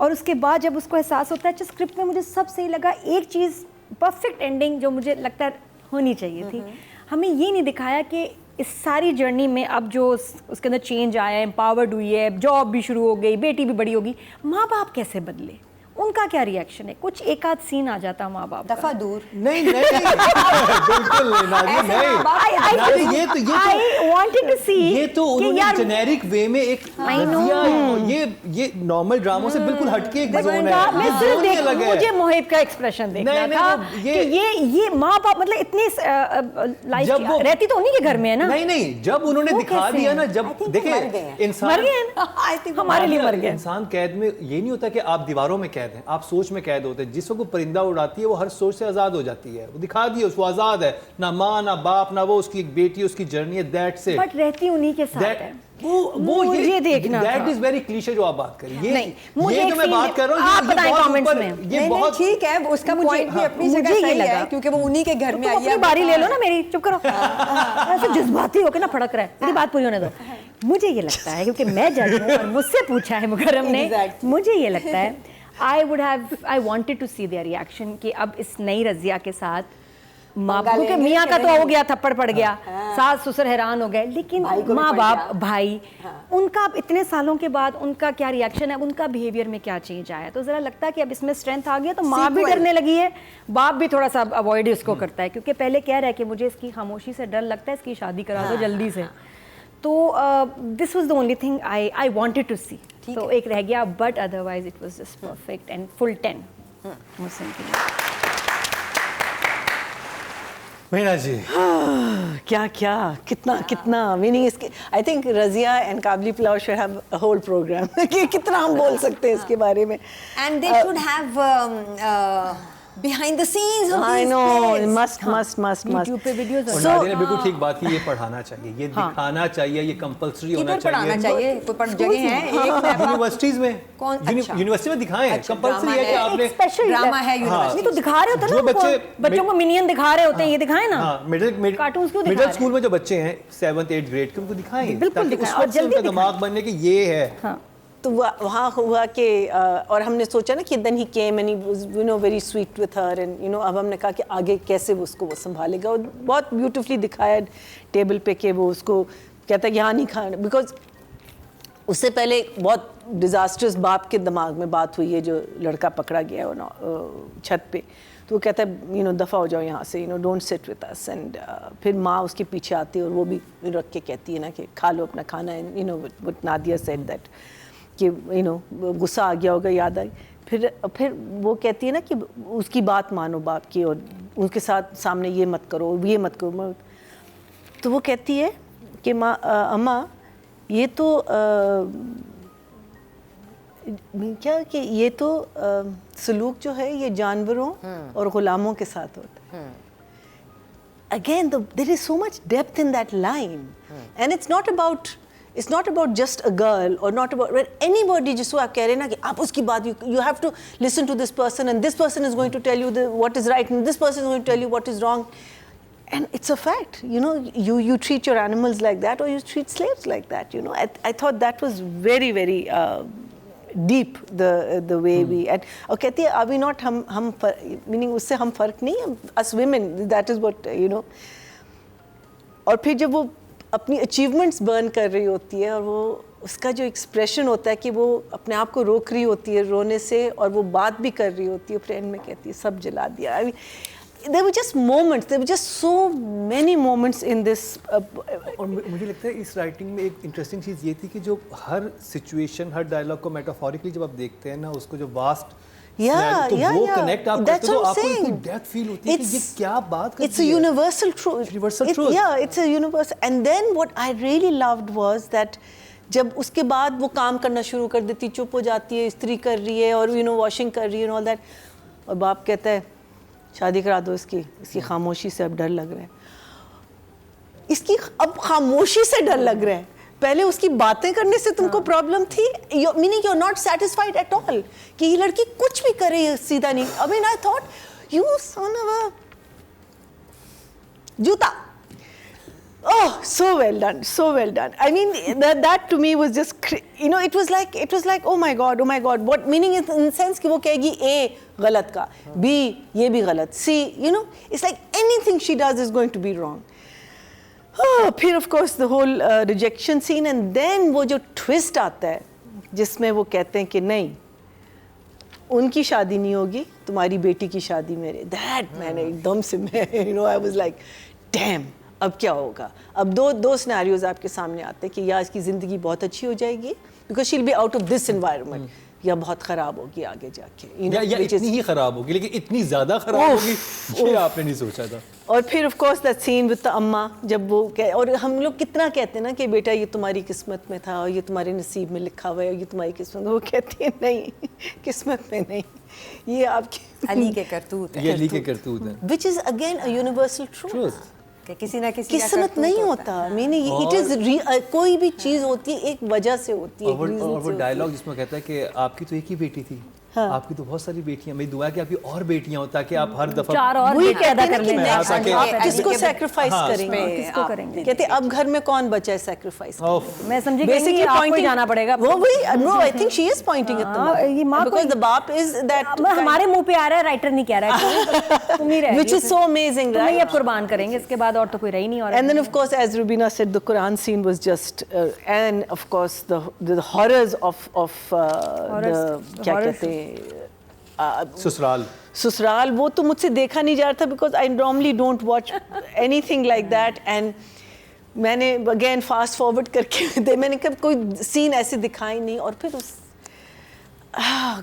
और उसके बाद जब उसको एहसास होता है, अच्छा स्क्रिप्ट में मुझे सब सही लगा, एक चीज़ परफेक्ट एंडिंग जो मुझे लगता है होनी चाहिए थी, हमें ये नहीं दिखाया कि इस सारी जर्नी में अब जो उसके अंदर चेंज आया है, एम्पावर्ड हुई है, जॉब भी शुरू हो गई, बेटी भी बड़ी होगी, माँ बाप कैसे बदले, उनका क्या रिएक्शन है। कुछ एक आध सीन आ जाता माँ बाप दफा दूर। नहीं बिल्कुल नहीं नाज़िया, नहीं Nazia, I wanted to see ये तो कि उन्होंने यार जेनेरिक वे में एक ये नॉर्मल ड्रामों से बिल्कुल हटके एक जोन है, मैं ये सिर्फ जोन ही अलग है। मुझे मोहिब का एक्सप्रेशन देखना नहीं, था वो कि ये माँ बाप मतलब इतनी लाइफ जब वो- रहती तो उन्हीं के घर में है ना। नहीं जब उन्होंने वो दिखा कैसे दिया है? ना, I जब think वो देखे मर गए हैं। इंसान मर गए ना, I think हमारे लिए मर गए। इंसान कैद में ये नहीं होता कि आप दीवारों में कैद हैं, आप सोच में कैद होते हैं। जिस वक्त परिंदा उड़ाती है वो हर सोच से आज़ाद हो जाती है, वो दिखा दिया उसको आज़ाद है, ना माँ ना बाप ना वो, उसकी एक बेटी, उसकी जर्नी है, दैट से बट रहती उन्हीं के साथ है। वो मुझे देखना दैट था। इज वेरी क्लीशे जो आप बात करिए। नहीं, मुझे ये एक जो मैं scene बात कर रहा हूँ, आप ये बताएं बहुत comments ऊपर- में। ये नहीं, बहुत ठीक है, उसका पॉइंट भी अपनी मुझे जगह ये सही लगा। है, क्योंकि वो उन्हीं के घर में तुम आई अपनी है। बारी ले लो ना मेरी, चुप करो। ऐसे जज्बाती होके ना फड़क रहा है, मेरी बात पूरी होने दो। मुझे ये लगता है क्योंकि मैं जज हूँ और मुझसे पूछा है मुकर्रम ने, Exactly. मुझे ये लगता है I wanted to see their reaction कि अब इस नई रजिया के साथ माँ, पंगा क्योंकि लेंगे मियाँ का कि तो नहीं? हो गया, थप्पड़ पड़ गया, सास ससुर हैरान हो गए, लेकिन भाई को भी माँ पड़ बाप गया। भाई, उनका अब इतने सालों के बाद उनका क्या रिएक्शन है, उनका बिहेवियर में क्या चेंज आया। तो ज़रा लगता है कि अब इसमें स्ट्रेंथ आ गई है, तो माँ भी Sequel. डरने लगी है, बाप भी थोड़ा सा अवॉइड इसको करता है, क्योंकि पहले कह रहा है कि मुझे इसकी खामोशी से डर लगता है, इसकी शादी करा दो जल्दी से। तो this was the only thing I wanted to see. तो एक रह गया, but otherwise it was just perfect and full 10 मुझसे के लिए। मीना जी क्या क्या कितना मीनिंग इसके। I think Razia and Kabuli Pulao should have a whole program कि कितना हम बोल सकते हैं इसके बारे में। And they should have behind the scenes of I these no plays. Must YouTube पे वीडियोस और नादिया ने बिल्कुल ठीक बात की, ये पढ़ाना चाहिए, ये दिखाना चाहिए, ये कंपलसरी होना किधर पढ़ाना चाहिए। चाहिए? कोई पर जगह है एक मैं यूनिवर्सिटीज में, कौन? अच्छा। यूनिवर्सिटी में दिखाएं, अच्छा, कंपलसरी ड्रामा है कि है। आपने स्पेशल ड्रामा है नहीं यूनिवर्सिटी। तो दिखा रहे होते हैं जो ना उनको, बच्चे- बच्चों को मिनियन दिखा रहे होते हैं, ये दिखाएं ना। हाँ, Cartoons क्यों दिखा मिडिल रहे हैं? स्कूल में जो बच्चे हैं 7th 8th ग्रेड के, उनको दिखाएं बिल्कुल ताकि दिखाएं उस और वक्त से जल्दी उनका दिमाग बनने की ये है। हाँ, तो वहाँ हुआ कि और हमने सोचा ना कि then he came and he was you know very sweet with her and you know अब हमने कहा कि आगे कैसे वो उसको वो संभालेगा। और बहुत ब्यूटीफुली दिखाया टेबल पे कि वो उसको कहता है कि हाँ नहीं खाना, बिकॉज उससे पहले बहुत डिज़ास्टर्स बाप के दिमाग में बात हुई है, जो लड़का पकड़ा गया है छत पे, तो वो कहता है यू नो दफ़ा हो जाओ यहाँ से, you know don't sit with us. And फिर माँ उसके पीछे आती है और वो भी रख के कहती है ना कि खा लो अपना खाना। And you know what Nadia said that कि यू नो गुस्सा आ गया होगा, याद आई। फिर वो कहती है ना कि उसकी बात मानो बाप की, और उनके साथ सामने ये मत करो ये मत करो। तो वो कहती है कि माँ अम्मा ये तो क्या कि ये तो सलूक जो है ये जानवरों और गुलामों के साथ होता है. Again, there is so much depth in that line, and it's not about just a girl or not about anybody. जिसको आप कह रहे हैं ना कि आप उसकी बात you have to listen to this person and this person is going to tell you what is right and this person is going to tell you what is wrong. And it's a fact, you know, you treat your animals like that or you treat slaves like that, you know. I thought that was very, very deep, the way we, and और कहती है are we not हम meaning उससे हम फर्क नहीं, us women, that is what, you know. और फिर जब वो अपनी अचीवमेंट्स बर्न कर रही होती है और वो उसका जो एक्सप्रेशन होता है कि वो अपने आप को रोक रही होती है रोने से और वो बात भी कर रही होती है, फिर एंड में कहती है सब जला दिया. I mean, there were just moments, there were just so many moments in this. और मुझे लगता है इस राइटिंग में एक इंटरेस्टिंग चीज़ ये थी कि जो हर सिचुएशन, हर डायलॉग को मेटाफोरिकली जब आप देखते हैं ना, उसको जो वास्ट तो वो कनेक्ट आप करते हो तो आपको इतनी डेप्थ फील होती है कि ये क्या बात कर रही है. It's a universal truth. Universal truth. Yeah, it's a universal. And then what I really loved was that जब उसके बाद वो काम करना शुरू कर देती, चुप हो जाती है, इस्त्री कर रही है और you know वॉशिंग कर रही है and all that, और बाप कहता है शादी करा दो इसकी खामोशी से अब डर लग रहा है. इसकी अब खामोशी से डर लग रहा है. पहले उसकी बातें करने से तुमको प्रॉब्लम थी, meaning you are not satisfied at all कि ये लड़की कुछ भी करे सीधा नहीं. I mean I thought you son of a जूता. Oh, so well done, so well done. I mean, that to me was just, you know, it was like, oh my God, what meaning is in the sense कि वो कहेगी A गलत का, B ये भी गलत, C, you know, it's like anything she does is going to be wrong. Oh, फिर of course the whole rejection scene and then वो जो twist आता है, जिसमें वो कहते हैं कि नहीं, उनकी शादी नहीं होगी, तुम्हारी बेटी की शादी मेरे. That मैंने एकदम से मैं, you know, I was like, damn. अब क्या होगा. अब दो सिनेरियोज आपके सामने आते हैं कि या इसकी ज़िंदगी बहुत अच्छी हो जाएगी because she will be out of this environment, या बहुत ख़राब होगी आगे जाके, या इतनी ही ख़राब होगी लेकिन इतनी ज़्यादा ख़राब होगी ये आपने नहीं सोचा था. और फिर of course that scene with the अम्मा जब वो और हम लोग कितना कहते हैं ना कि बेटा ये तुम्हारी किस्मत में था और ये तुम्हारे नसीब में लिखा हुआ है, ये तुम्हारी किस्मत में, वो कहती है नहीं किस्मत में नहीं, ये आपकी अली के करतूत है, ये अली के करतूत है, which is again a universal truth. किसी ना किसी किस्मत नहीं होता, मीनिंग इट इज कोई भी चीज होती है एक वजह से होती है. और वो डायलॉग जिसमें कहता है कि आपकी तो एक ही बेटी थी, आपकी तो बहुत सारी बेटियां, मेरी दुआ है कि आपकी और बेटियां हो ताकि आप हर दफा चार और वही पैदा कहते कर हैं लेंगे. आप किसको सैक्रिफाइस करेंगे, किसको करेंगे. कहते अब घर में कौन बचा है सैक्रिफाइस. मैं समझी बेसिकली आपको जाना पड़ेगा. वो वही no I think she is pointing at the माँ बिकॉज़ द बाप इज दैट हमारे मुंह पे आ रहा है, राइटर नहीं कह रहा है, तुम ही रह, which is so amazing, right. ये कुर्बान करेंगे, इसके बाद और तो कोई रही नहीं. और and then of course as Rubina said the Quran scene was just and of course the horrors of the क्या कहते हैं ससुराल वो तो मुझसे देखा नहीं जा रहा था because I normally don't watch anything like that. And मैंने अगेन फास्ट फॉरवर्ड करके मैंने कब कोई सीन ऐसे दिखाई नहीं. और फिर उस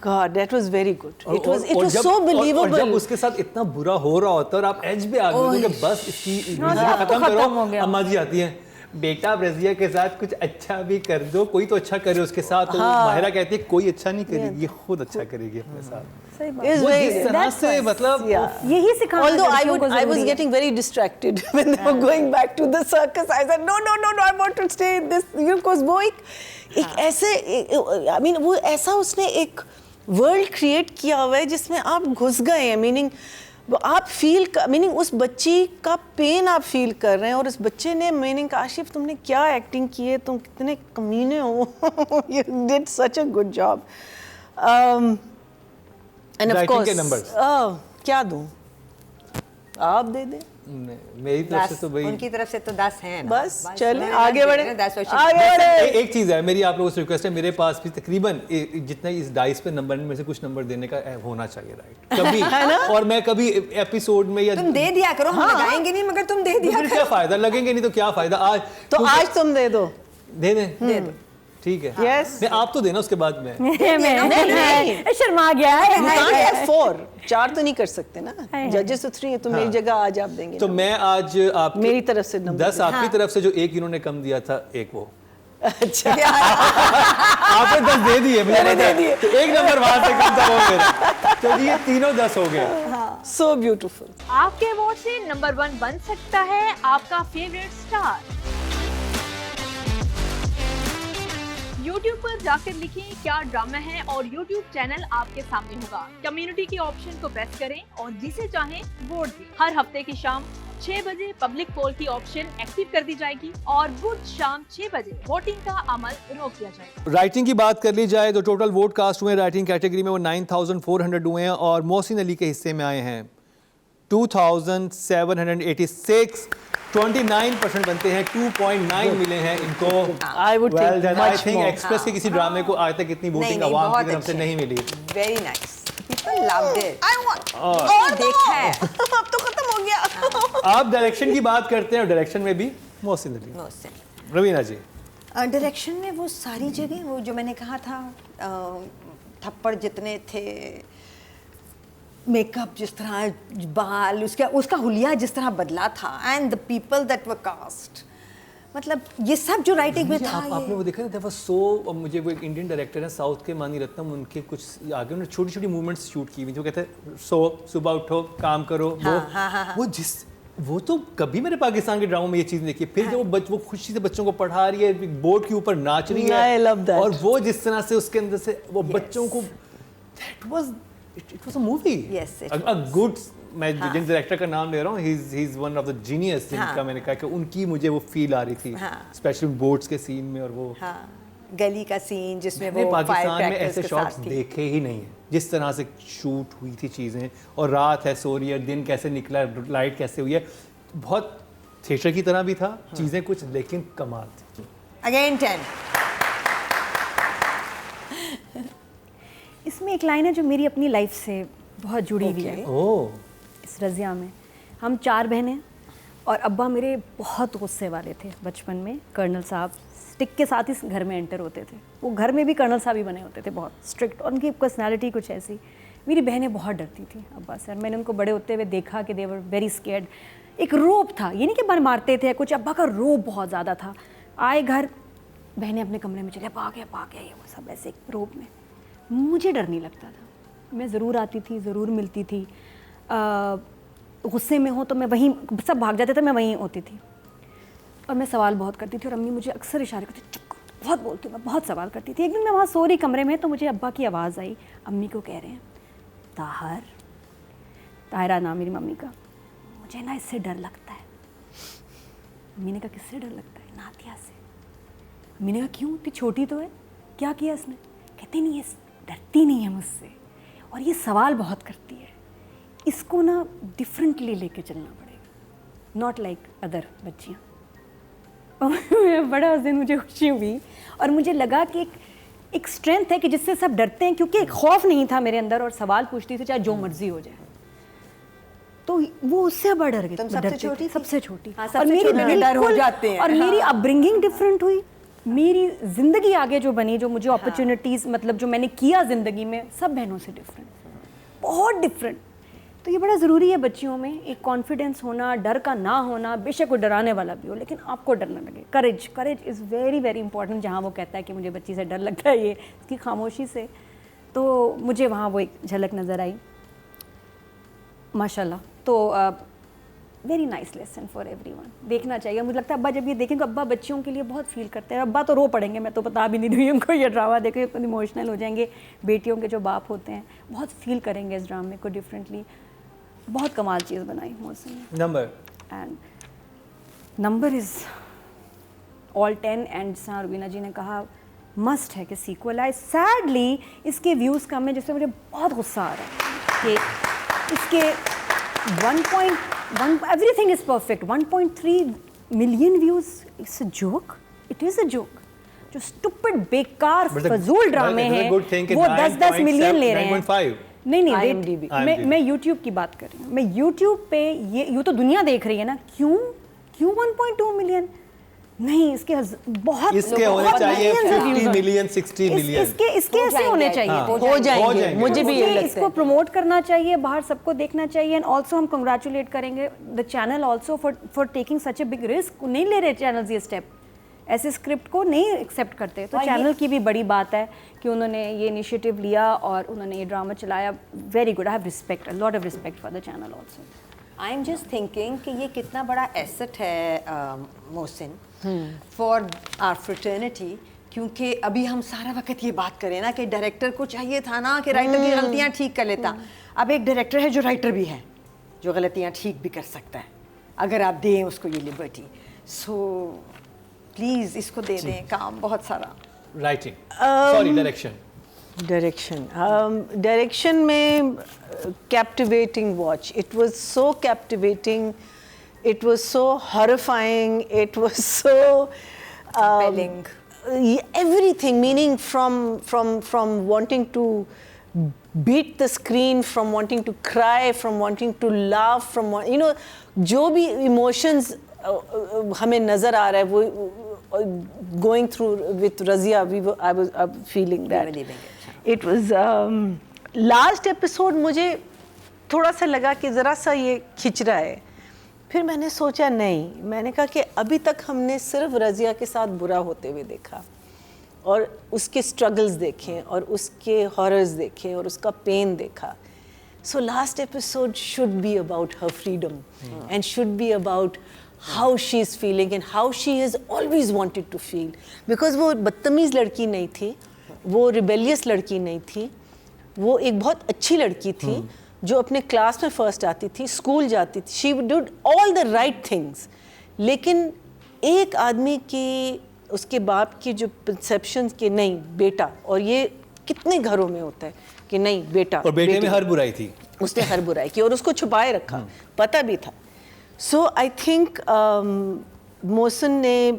God, that was very good. It was so believable. जब उसके साथ इतना बुरा हो रहा होता है और आप एज पे आ गए हो कि बस इसकी जिंदगी खत्म करो, अम्मा जी आती हैं, बेटा रज़िया के साथ कुछ अच्छा भी कर दो, कोई तो अच्छा करे उसके साथ. तो माहिरा कहती है कोई अच्छा नहीं करेगी, ये खुद अच्छा करेगी अपने साथ. वो जिस तरह से मतलब यही सिखाना. Although I was getting very distracted when they were going back to the circus. I said no, I want to stay in this. Because वो एक ऐसे I mean वो ऐसा उसने एक वर्ल्ड क्रिएट किया हुआ है जिसमें आप घुस गए हैं. मीनिंग आप फील मीनिंग उस बच्ची का पेन आप फील कर रहे हैं और उस बच्चे ने मीनिंग काशिफ तुमने क्या एक्टिंग की है, तुम कितने कमीने हो. You did such a good job. And of course क्या दूं, आप दे दें. मेरी तरफ से तो भाई उनकी तरफ से तो 10 हैं. बस चले आगे बढ़े. एक चीज़ है मेरी आप लोगों से रिक्वेस्ट है, मेरे पास भी तकरीबन जितना इस डाइस पे नंबर में से कुछ नंबर देने का होना चाहिए, राइट. कभी और मैं कभी एपिसोड में या तुम दे दिया करो, हम लगाएंगे नहीं मगर तुम दे दिया करो. क्या फायदा, लगेंगे नहीं तो क्या फायदा. आज तुम दे दो, दे दें, ठीक है. Yes. नहीं आप तो देना उसके बाद में. नहीं शर्मा गया है. 4 तो नहीं कर सकते ना, जजेस तो 3 है, तो मेरी जगह आज आप देंगे. तो मैं आज आप मेरी तरफ से 10 आपकी तरफ से जो एक इन्होंने कम दिया था, एक वो अच्छा आपने 10 दे दिए, मुझे मैंने पता है। दे दिए। तो एक नंबर वहां से कम था वो मेरा। तो जी ये तीनों 10 हो गए। So beautiful. आपके वोट से नंबर 1 बन सकता है आपका फेवरेट स्टार। YouTube पर जाकर लिखें क्या ड्रामा है और YouTube चैनल आपके सामने होगा। कम्युनिटी के ऑप्शन को प्रेस करें और जिसे चाहें वोट दें। हर हफ्ते की शाम 6 बजे पब्लिक पोल की ऑप्शन एक्टिव कर दी जाएगी और बुध शाम 6 बजे वोटिंग का अमल रोक दिया जाएगा। राइटिंग की बात कर ली जाए तो टोटल वोट कास्ट हुए राइटिंग कैटेगरी में वो 9,400 हुए हैं और मोहसिन अली के हिस्से में आए हैं 2,786। 29% बनते हैं, 2.9 मिले हैं इनको। I would take I much think more. Express के किसी ड्रामे को आज तक इतनी वोटिंग नहीं, आवाम बहुत की तरफ से अच्छे। नहीं मिली। Very nice, people loved it. I want और देखा है। अब तो खत्म हो गया। आप डायरेक्शन की बात करते हैं और डायरेक्शन में भी मोहसिन अली। मोहसिन रवीना जी डायरेक्शन में वो सारी जगह, वो जो मैंने कहा था, थप्पड़ जितने थे, मेकअप जिस तरह, बाल, उसका हुलिया जिस तरह बदला था, and the people that were cast, मतलब ये सब जो राइटिंग में था। आपने वो देखा था सो मुझे वो एक इंडियन डायरेक्टर है साउथ के, मानी रत्नम, उनके कुछ आगे उन्होंने छोटी छोटी मूवमेंट्स शूट की हुई जो कहते हैं सो सुबह उठो काम करो। वो तो कभी मैंने पाकिस्तान के ड्रामों में ये चीज़ देखी। फिर जब वो खुशी से बच्चों को पढ़ा रही है, बोर्ड के ऊपर नाच रही है, I love that. और वो जिस तरह से उसके अंदर से वो बच्चों को, that was it was a movie. Yes, it a good, मैं जिन डायरेक्टर का नाम ले रहा हूँ, he is one of the genius जिनका मैंने कहा कि उनकी मुझे वो फील आ रही थी, स्पेशली बोट्स के सीन में। और वो गली का सीन जिसमें मैंने वो पाकिस्तान में ऐसे शॉट्स देखे ही नहीं है, जिस तरह से शूट हुई थी चीज़ें, और रात है सो रही है, दिन कैसे निकला, लाइट कैसे हुई है, बहुत थिएटर की तरह भी था चीज़ें कुछ, लेकिन कमाल थी। अगेन 10। इसमें एक लाइन है जो मेरी अपनी लाइफ से बहुत जुड़ी हुई है। ओह, इस रज़िया में हम 4 बहनें, और अब्बा मेरे बहुत गुस्से वाले थे बचपन में। कर्नल साहब स्टिक के साथ ही घर में एंटर होते थे, वो घर में भी कर्नल साहब ही बने होते थे, बहुत स्ट्रिक्ट, और उनकी पर्सनैलिटी कुछ ऐसी। मेरी बहनें बहुत डरती थी अब्बा से, और मैंने उनको बड़े होते हुए देखा कि दे वर वेरी स्केर्ड। एक रोब था, ये नहीं कि मारते थे कुछ, अब्बा का रोब बहुत ज़्यादा था। आए घर, बहनें अपने कमरे में चले, पा गया ये वो सब ऐसे एक रोब में। मुझे डर नहीं लगता था, मैं ज़रूर आती थी, ज़रूर मिलती थी। गुस्से में हो तो मैं वहीं, सब भाग जाते थे, मैं वहीं होती थी, और मैं सवाल बहुत करती थी, और अम्मी मुझे अक्सर इशारे करती, चुप कर, बहुत बोलती हूँ, मैं बहुत सवाल करती थी। एक दिन मैं वहाँ सो रही कमरे में, तो मुझे अब्बा की आवाज़ आई, अम्मी को कह रहे हैं, ताहर, ताहिरा नाम मेरी मम्मी का, मुझे ना इससे डर लगता है। अम्मी ने कहा किससे डर लगता है? नातिया से। अम्मी ने कहा क्यों, इतनी छोटी तो है, क्या किया इसने? कहती नहीं है, डरती नहीं है मुझसे, और ये सवाल बहुत करती है, इसको ना डिफरेंटली लेके चलना पड़ेगा, नॉट लाइक अदर बच्चियाँ। बड़ा उस दिन मुझे खुशी हुई, और मुझे लगा कि एक स्ट्रेंथ है कि जिससे सब डरते हैं, क्योंकि एक खौफ नहीं था मेरे अंदर, और सवाल पूछती थी चाहे जो मर्जी हो जाए, तो वो उससे बड़ा डर गई। तुम सबसे छोटी थी? सबसे छोटी। हाँ, सबसे और मेरी छोटी डर हो बिल्कुल, जाते हैं। और मेरी अपब्रिंगिंग डिफरेंट हुई, मेरी ज़िंदगी आगे जो बनी, जो मुझे अपॉर्चुनिटीज़, मतलब जो मैंने किया ज़िंदगी में, सब बहनों से डिफरेंट, बहुत डिफरेंट। तो ये बड़ा ज़रूरी है बच्चियों में, एक कॉन्फिडेंस होना, डर का ना होना, बेशक वो डराने वाला भी हो, लेकिन आपको डर ना लगे। करेज इज़ वेरी वेरी इंपॉर्टेंट। जहाँ वो कहता है कि मुझे बच्ची से डर लगता है, ये उसकी खामोशी से, तो मुझे वहाँ वो एक झलक नज़र आई माशाल्लाह। तो very nice lesson for everyone, देखना चाहिए। मुझे लगता है अब्बा जब ये देखेंगे, अब्बा बच्चियों के लिए बहुत फील करते हैं। अब्बा तो रो पड़ेंगे, मैं तो बता भी नहीं दूँगी उनको, ये ड्रामा देखे इमोशनल हो जाएंगे। बेटियों के जो बाप होते हैं बहुत फील करेंगे इस ड्रामे को डिफरेंटली। बहुत कमाल चीज़ बनाई मोहसिन ने। Number and number is all 10, and जैसा रुबीना जी ने कहा मस्ट है कि सीक्वल आए। सैडली इसके व्यूज़ कम है, जिससे मुझे बहुत गुस्सा आ रहा है कि इसके 1.1, everything is perfect, 1.3 million views, it's a joke, it is a joke। जो stupid बेकार फजूल ड्रामे हैं वो 10-10 मिलियन ले रहे हैं। नहीं IMDb। मैं YouTube की बात कर रही हूँ। मैं YouTube पे ये तो दुनिया देख रही है ना, क्यों 1.2 मिलियन नहीं, इसके बहुत, इसके होने चाहिए 50 मिलियन 60 मिलियन। इसके ऐसे होने चाहिए, हो जाएंगे। मुझे भी ये लगता है। इसको प्रमोट करना चाहिए, बाहर सबको देखना चाहिए। एंड ऑल्सो हम कंग्रेचुलेट करेंगे the channel also for taking such a big risk. नहीं ले रहे चैनल्स ये स्टेप, ऐसे स्क्रिप्ट को नहीं एक्सेप्ट करते। तो और चैनल की भी बड़ी बात है कि उन्होंने ये इनिशिएटिव लिया और उन्होंने ये ड्रामा चलाया। Very good, I have respect, a lot of respect for the channel also. I am just thinking कि ये कितना बड़ा एसेट है मोहसिन फॉर आवर फ्रेटर्निटी, क्योंकि अभी हम सारा वक्त ये बात करें ना कि डायरेक्टर को चाहिए था ना कि राइटर की गलतियाँ ठीक कर लेता। अब एक डायरेक्टर है जो राइटर भी है, जो गलतियाँ ठीक भी कर सकता है अगर आप दें उसको ये लिबर्टी। सो प्लीज़ इसको दे दें काम बहुत सारा। Writing, sorry, direction. डायरेक्शन में captivating watch. It was so captivating. It was so horrifying. It was so Compelling. Everything, meaning from wanting to beat the screen, from wanting to cry, from wanting to laugh, from जो भी emotions हमें नजर आ रहा है वो going through with Razia, I was feeling that. It was last episode मुझे थोड़ा सा लगा कि ज़रा सा ये खिंच रहा है। फिर मैंने सोचा नहीं, मैंने कहा कि अभी तक हमने सिर्फ रज़िया के साथ बुरा होते हुए देखा और उसके स्ट्रगल्स देखे और उसके हॉरर्स देखे और उसका पेन देखा। So last episode should be about her freedom and should be about how she is feeling and how she has always wanted to feel, because वो बदतमीज़ लड़की नहीं थी, वो रिबेलियस लड़की नहीं थी, वो एक बहुत अच्छी लड़की थी जो अपने क्लास में फर्स्ट आती थी, स्कूल जाती थी, she did all the right things. लेकिन एक आदमी की, उसके बाप की जो परसेप्शन के नहीं बेटा, और ये कितने घरों में होता है कि नहीं बेटा, और बेटे में हर बुराई थी, उसने हर बुराई की और उसको छुपाए रखा, पता भी था। सो आई थिंक मोहसिन ने,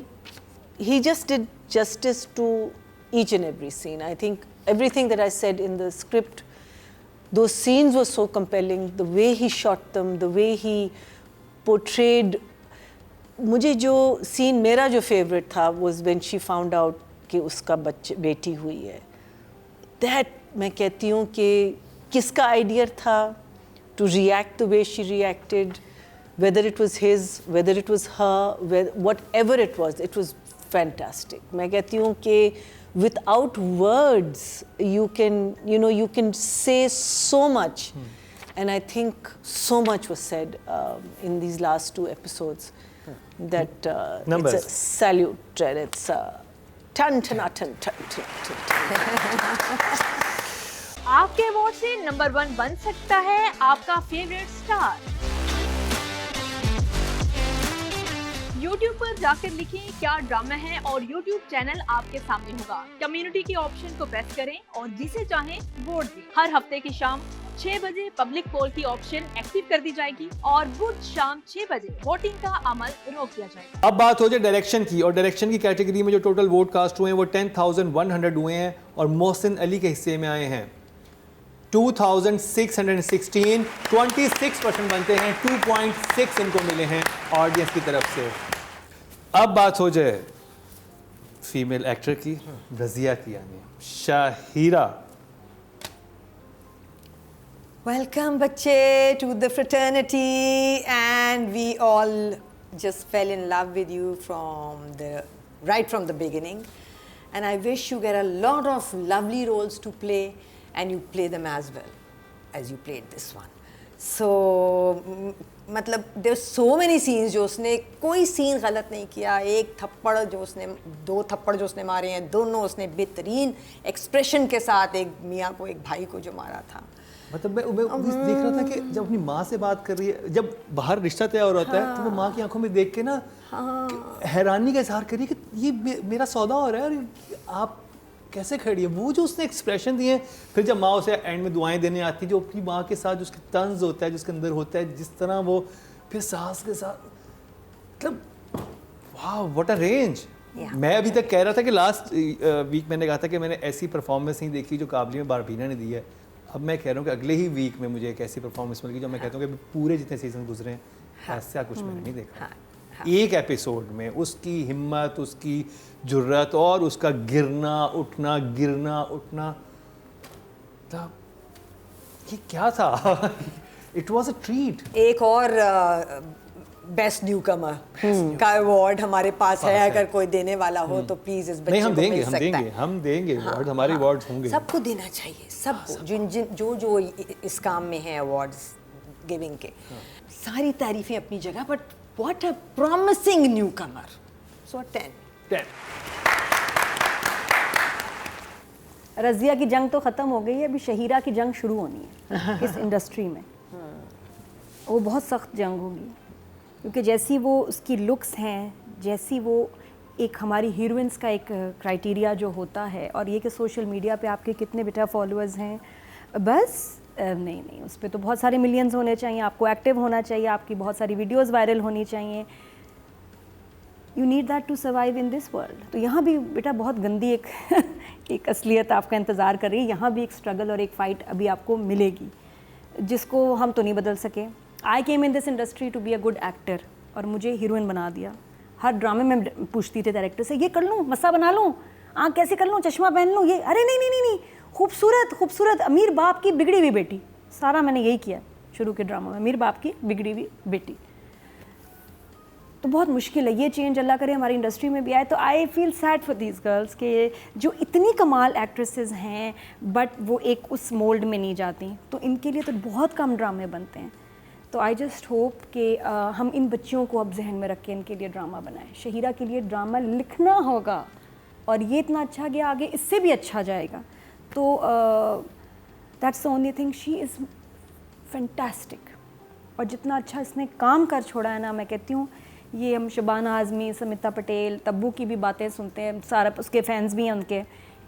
he just did justice to each and every scene. I think everything that I said in the script, those scenes were so compelling, the way he shot them, the way he portrayed. मुझे जो scene मेरा जो favorite था was when she found out कि उसका बेटी हुई है। That मैं कहती हूँ कि किसका idea था to react the way she reacted, whether it was his, whether it was her, whatever it was fantastic. मैं कहती हूँ कि without words you can say so much, and I think so much was said in these last 2 episodes that it's a salute and it's ton. आपके vote से number 1 बन सकता है आपका फेवरेट स्टार। YouTube पर जाकर लिखें क्या ड्रामा है और YouTube चैनल आपके सामने होगा। कम्युनिटी के ऑप्शन को प्रेस करें और जिसे चाहें वोट दें। हर हफ्ते की शाम 6 बजे पब्लिक पोल की ऑप्शन एक्टिव कर दी जाएगी और बुध शाम 6 बजे वोटिंग का अमल रोक दिया जाएगा। अब बात हो जाए डायरेक्शन की, और डायरेक्शन की कैटेगरी में जो टोटल वोट कास्ट हुए हैं वो 10,100 हुए हैं और मोहसिन अली के हिस्से में आए हैं 2,616, 26% बनते हैं, 2.6 इनको मिले हैं ऑडियंस की तरफ से। अब बात हो जाए फीमेल एक्टर की, रज़िया की, यानी शाहिरा। Welcome बच्चे to the fraternity, and we all just fell in love with you right from the beginning, and I wish you get a lot of lovely roles to play and you play them as well as you played this one. So मतलब there so many scenes जो उसने कोई scene गलत नहीं किया, 1 थप्पड़ जो उसने 2 थप्पड़ जो उसने मारे हैं, दोनों उसने बेहतरीन एक्सप्रेशन के साथ एक मियाँ को एक भाई को जो मारा था। मतलब मैं देख रहा था कि जब अपनी माँ से बात कर रही है, जब बाहर रिश्ता तय हो रहा होता है तो वो माँ की आंखों में देख के ना हैरानी का इजहार करिए कि ये मेरा सौदा हो रहा है और आप कैसे खड़ी है। वो जो उसने एक्सप्रेशन दिए, फिर जब माँ उसे एंड में दुआएं देने आती, जो अपनी माँ के साथ उसका तंज होता है, जिसके अंदर होता है, जिस तरह वो फिर सास के साथ, मतलब वाह व्हाट अ रेंज। मैं अभी तक कह रहा था कि लास्ट वीक मैंने कहा था कि मैंने ऐसी परफॉर्मेंस नहीं देखी जो काबली में बारबीना ने दी है। अब मैं कह रहा हूँ कि अगले ही वीक में मुझे एक ऐसी परफॉर्मेंस मिल गई जो मैं कहता हूँ कि पूरे जितने सीजन गुजरे हैं ऐसा कुछ मैंने नहीं देखा। एक एपिसोड में उसकी हिम्मत, उसकी जुर्रत और उसका गिरना उठना ये क्या था? It was a treat. एक और बेस्ट न्यू कमर का अवार्ड हमारे पास है, अगर कोई देने वाला हो तो प्लीज इस बच्चे नहीं, हम को देंगे, मिल हम सकता देंगे, है। हम देंगे अवार्ड, हमारे अवार्ड्स होंगे। सबको देना चाहिए, सबको जिन जिन जो इस काम में है अवार्ड्स गिविंग के। सारी तारीफें अपनी जगह, but what a promising newcomer. So 10। Razia की जंग तो ख़त्म हो गई है, अभी शहीरा की जंग शुरू होनी है इस इंडस्ट्री में। वो बहुत सख्त जंग होगी, क्योंकि जैसी वो उसकी लुक्स हैं, जैसी वो एक हमारी हीरोइंस का एक क्राइटेरिया जो होता है, और ये कि सोशल मीडिया पे आपके कितने बेटा फॉलोअर्स हैं, बस नहीं, उस पर तो बहुत सारे मिलियंस होने चाहिए, आपको एक्टिव होना चाहिए, आपकी बहुत सारी वीडियोस वायरल होनी चाहिए। You need that to survive in this world. तो यहाँ भी बेटा बहुत गंदी एक असलियत आपका इंतज़ार कर रही है। यहाँ भी एक स्ट्रगल और एक फ़ाइट अभी आपको मिलेगी, जिसको हम तो नहीं बदल सके। I came in this industry to be a good actor, और मुझे हीरोइन बना दिया। हर ड्रामे में पूछती थी डायरेक्टर से, ये कर लूँ, मस्सा बना लूँ, आँख कैसे कर लूँ, चश्मा पहन लूँ, ये अरे नहीं, खूबसूरत अमीर बाप की बिगड़ी हुई बेटी। सारा मैंने यही किया शुरू के ड्रामा में, अमीर बाप की बिगड़ी हुई बेटी। तो बहुत मुश्किल है, ये चेंज अल्लाह करे हमारी इंडस्ट्री में भी आए। तो I feel sad for these girls के जो इतनी कमाल एक्ट्रेसेस हैं, बट वो एक उस मोल्ड में नहीं जाती। तो इनके लिए तो बहुत कम ड्रामे बनते हैं। तो आई जस्ट होप कि हम इन बच्चियों को अब जहन में रख के इनके लिए ड्रामा बनाएं। शहीरा के लिए ड्रामा लिखना होगा, और ये इतना अच्छा गया, आगे इससे भी अच्छा जाएगा। तो that's the only thing, she is fantastic. और जितना अच्छा इसने काम कर छोड़ा है ना, मैं कहती हूँ, ये हम शबाना आज़मी, समिता पटेल, तब्बू की भी बातें सुनते हैं, सारा उसके फैंस भी हैं उनके।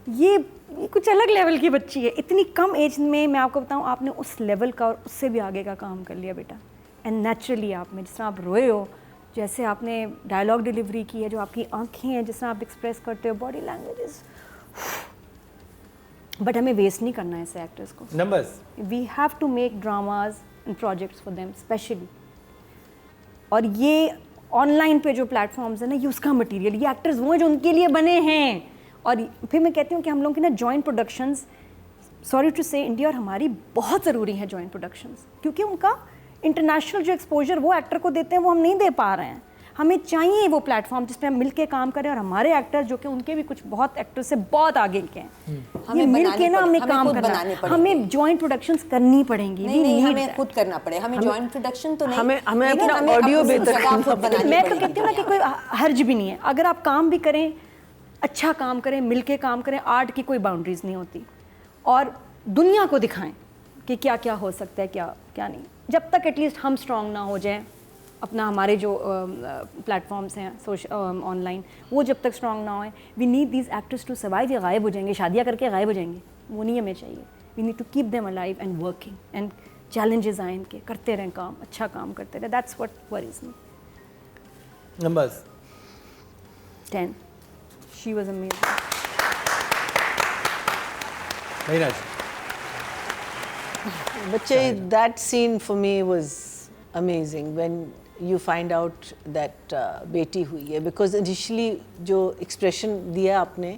ये कुछ अलग लेवल की बच्ची है। इतनी कम एज में मैं आपको बताऊं, आपने उस लेवल का और उससे भी आगे का काम कर लिया बेटा। एंड नेचुरली आप में जिस तरह आप रोए हो, जैसे आपने डायलॉग डिलीवरी की है, जो आपकी आंखें हैं, जिस तरह आप एक्सप्रेस करते हो, बॉडी लैंग्वेजेस। बट हमें वेस्ट नहीं करना है ऐसे एक्टर्स को। Numbers, we have to make dramas and projects for them specially. और ये ऑनलाइन पे जो प्लेटफॉर्म्स हैं ना, ये उसका मटेरियल, ये एक्टर्स वो हैं जो उनके लिए बने हैं। और फिर मैं कहती हूँ कि हम लोगों की ना जॉइंट प्रोडक्शंस, सॉरी टू से, इंडिया और हमारी बहुत ज़रूरी है जॉइंट प्रोडक्शंस, क्योंकि उनका इंटरनेशनल जो एक्सपोजर वो एक्टर को देते हैं, वो हम नहीं दे पा रहे हैं। हमें चाहिए वो प्लेटफॉर्म जिस पे हम मिलके काम करें, और हमारे एक्टर जो कि उनके भी कुछ बहुत एक्टर्स से बहुत आगे के हैं, हमें मिल के ना हमें काम करना, हमें जॉइंट प्रोडक्शंस करनी पड़ेंगी। नहीं, हमें खुद करना पड़े, हमें जॉइंट प्रोडक्शन तो नहीं, हमें अपना ऑडियो बेहतर मैं कहती हूँ ना कि कोई हर्ज भी नहीं है, अगर आप काम भी करें, अच्छा काम करें, मिल के काम करें। आर्ट की कोई बाउंड्रीज नहीं होती, और दुनिया को दिखाएं कि क्या क्या हो सकता है, क्या क्या नहीं। जब तक एटलीस्ट हम स्ट्रॉन्ग ना हो जाएं, अपना हमारे जो प्लेटफॉर्म्स हैं ऑनलाइन, वो जब तक स्ट्रॉन्ग ना होए, we need these actors to survive. ये गायब हो जाएंगे, शादियाँ करके गायब हो जाएंगे, वो नहीं हमें चाहिए। We need to keep them alive and working, and challenges आए इनके, करते रहें काम, अच्छा काम करते रहें। That's what worries me. Numbers, 10. She was amazing. Mahiraj, बच्चे, that scene for me was amazing when you find out that बेटी हुई है, because initially जो expression दिया आपने,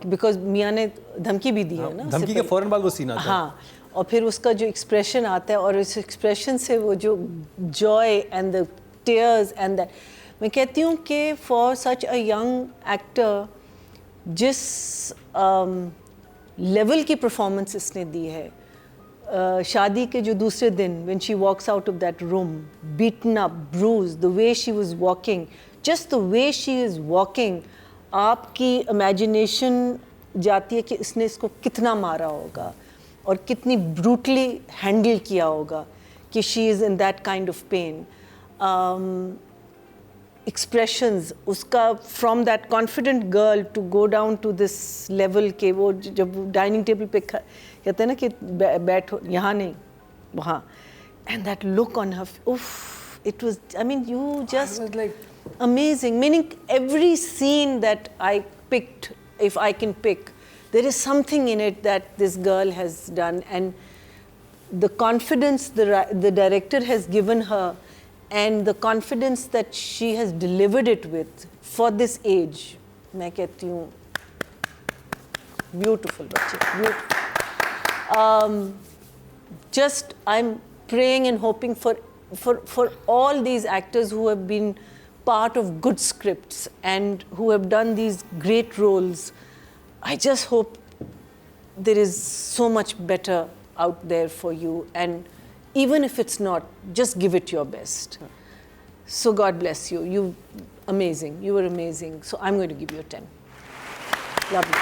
because मियाँ ने धमकी भी दी है ना, धमकी के फौरन बाद वो सीन आता है। हाँ, और फिर उसका जो एक्सप्रेशन आता है, और इस एक्सप्रेशन से वो जो Joy and the tears and that, मैं कहती हूँ कि for such a young actor, जिस लेवल की परफॉर्मेंस इसने दी है, शादी के जो दूसरे दिन when she walks out of that room beaten up, bruised, the way she was walking, just the way she is walking, आपकी इमेजिनेशन जाती है कि इसने इसको कितना मारा होगा और कितनी ब्रूटली हैंडल किया होगा कि she is in that kind of pain. Expressions उसका from that confident girl to go down to this level के वो जब डाइनिंग टेबल पे कहते हैं ना कि बैठो, यहाँ नहीं वहाँ, and that look on her, oof, it was, I mean, you just was like amazing. Meaning every scene that I picked, if I can pick, there is something in it that this girl has done, and the confidence the director has given her, and the confidence that she has delivered it with for this age, मैं कहती हूँ beautiful बच्चे, beautiful. Just I'm praying and hoping for for all these actors who have been part of good scripts and who have done these great roles, I just hope there is so much better out there for you, and even if it's not, just give it your best. So God bless you. You amazing. You were amazing. So I'm going to give you a 10. Lovely.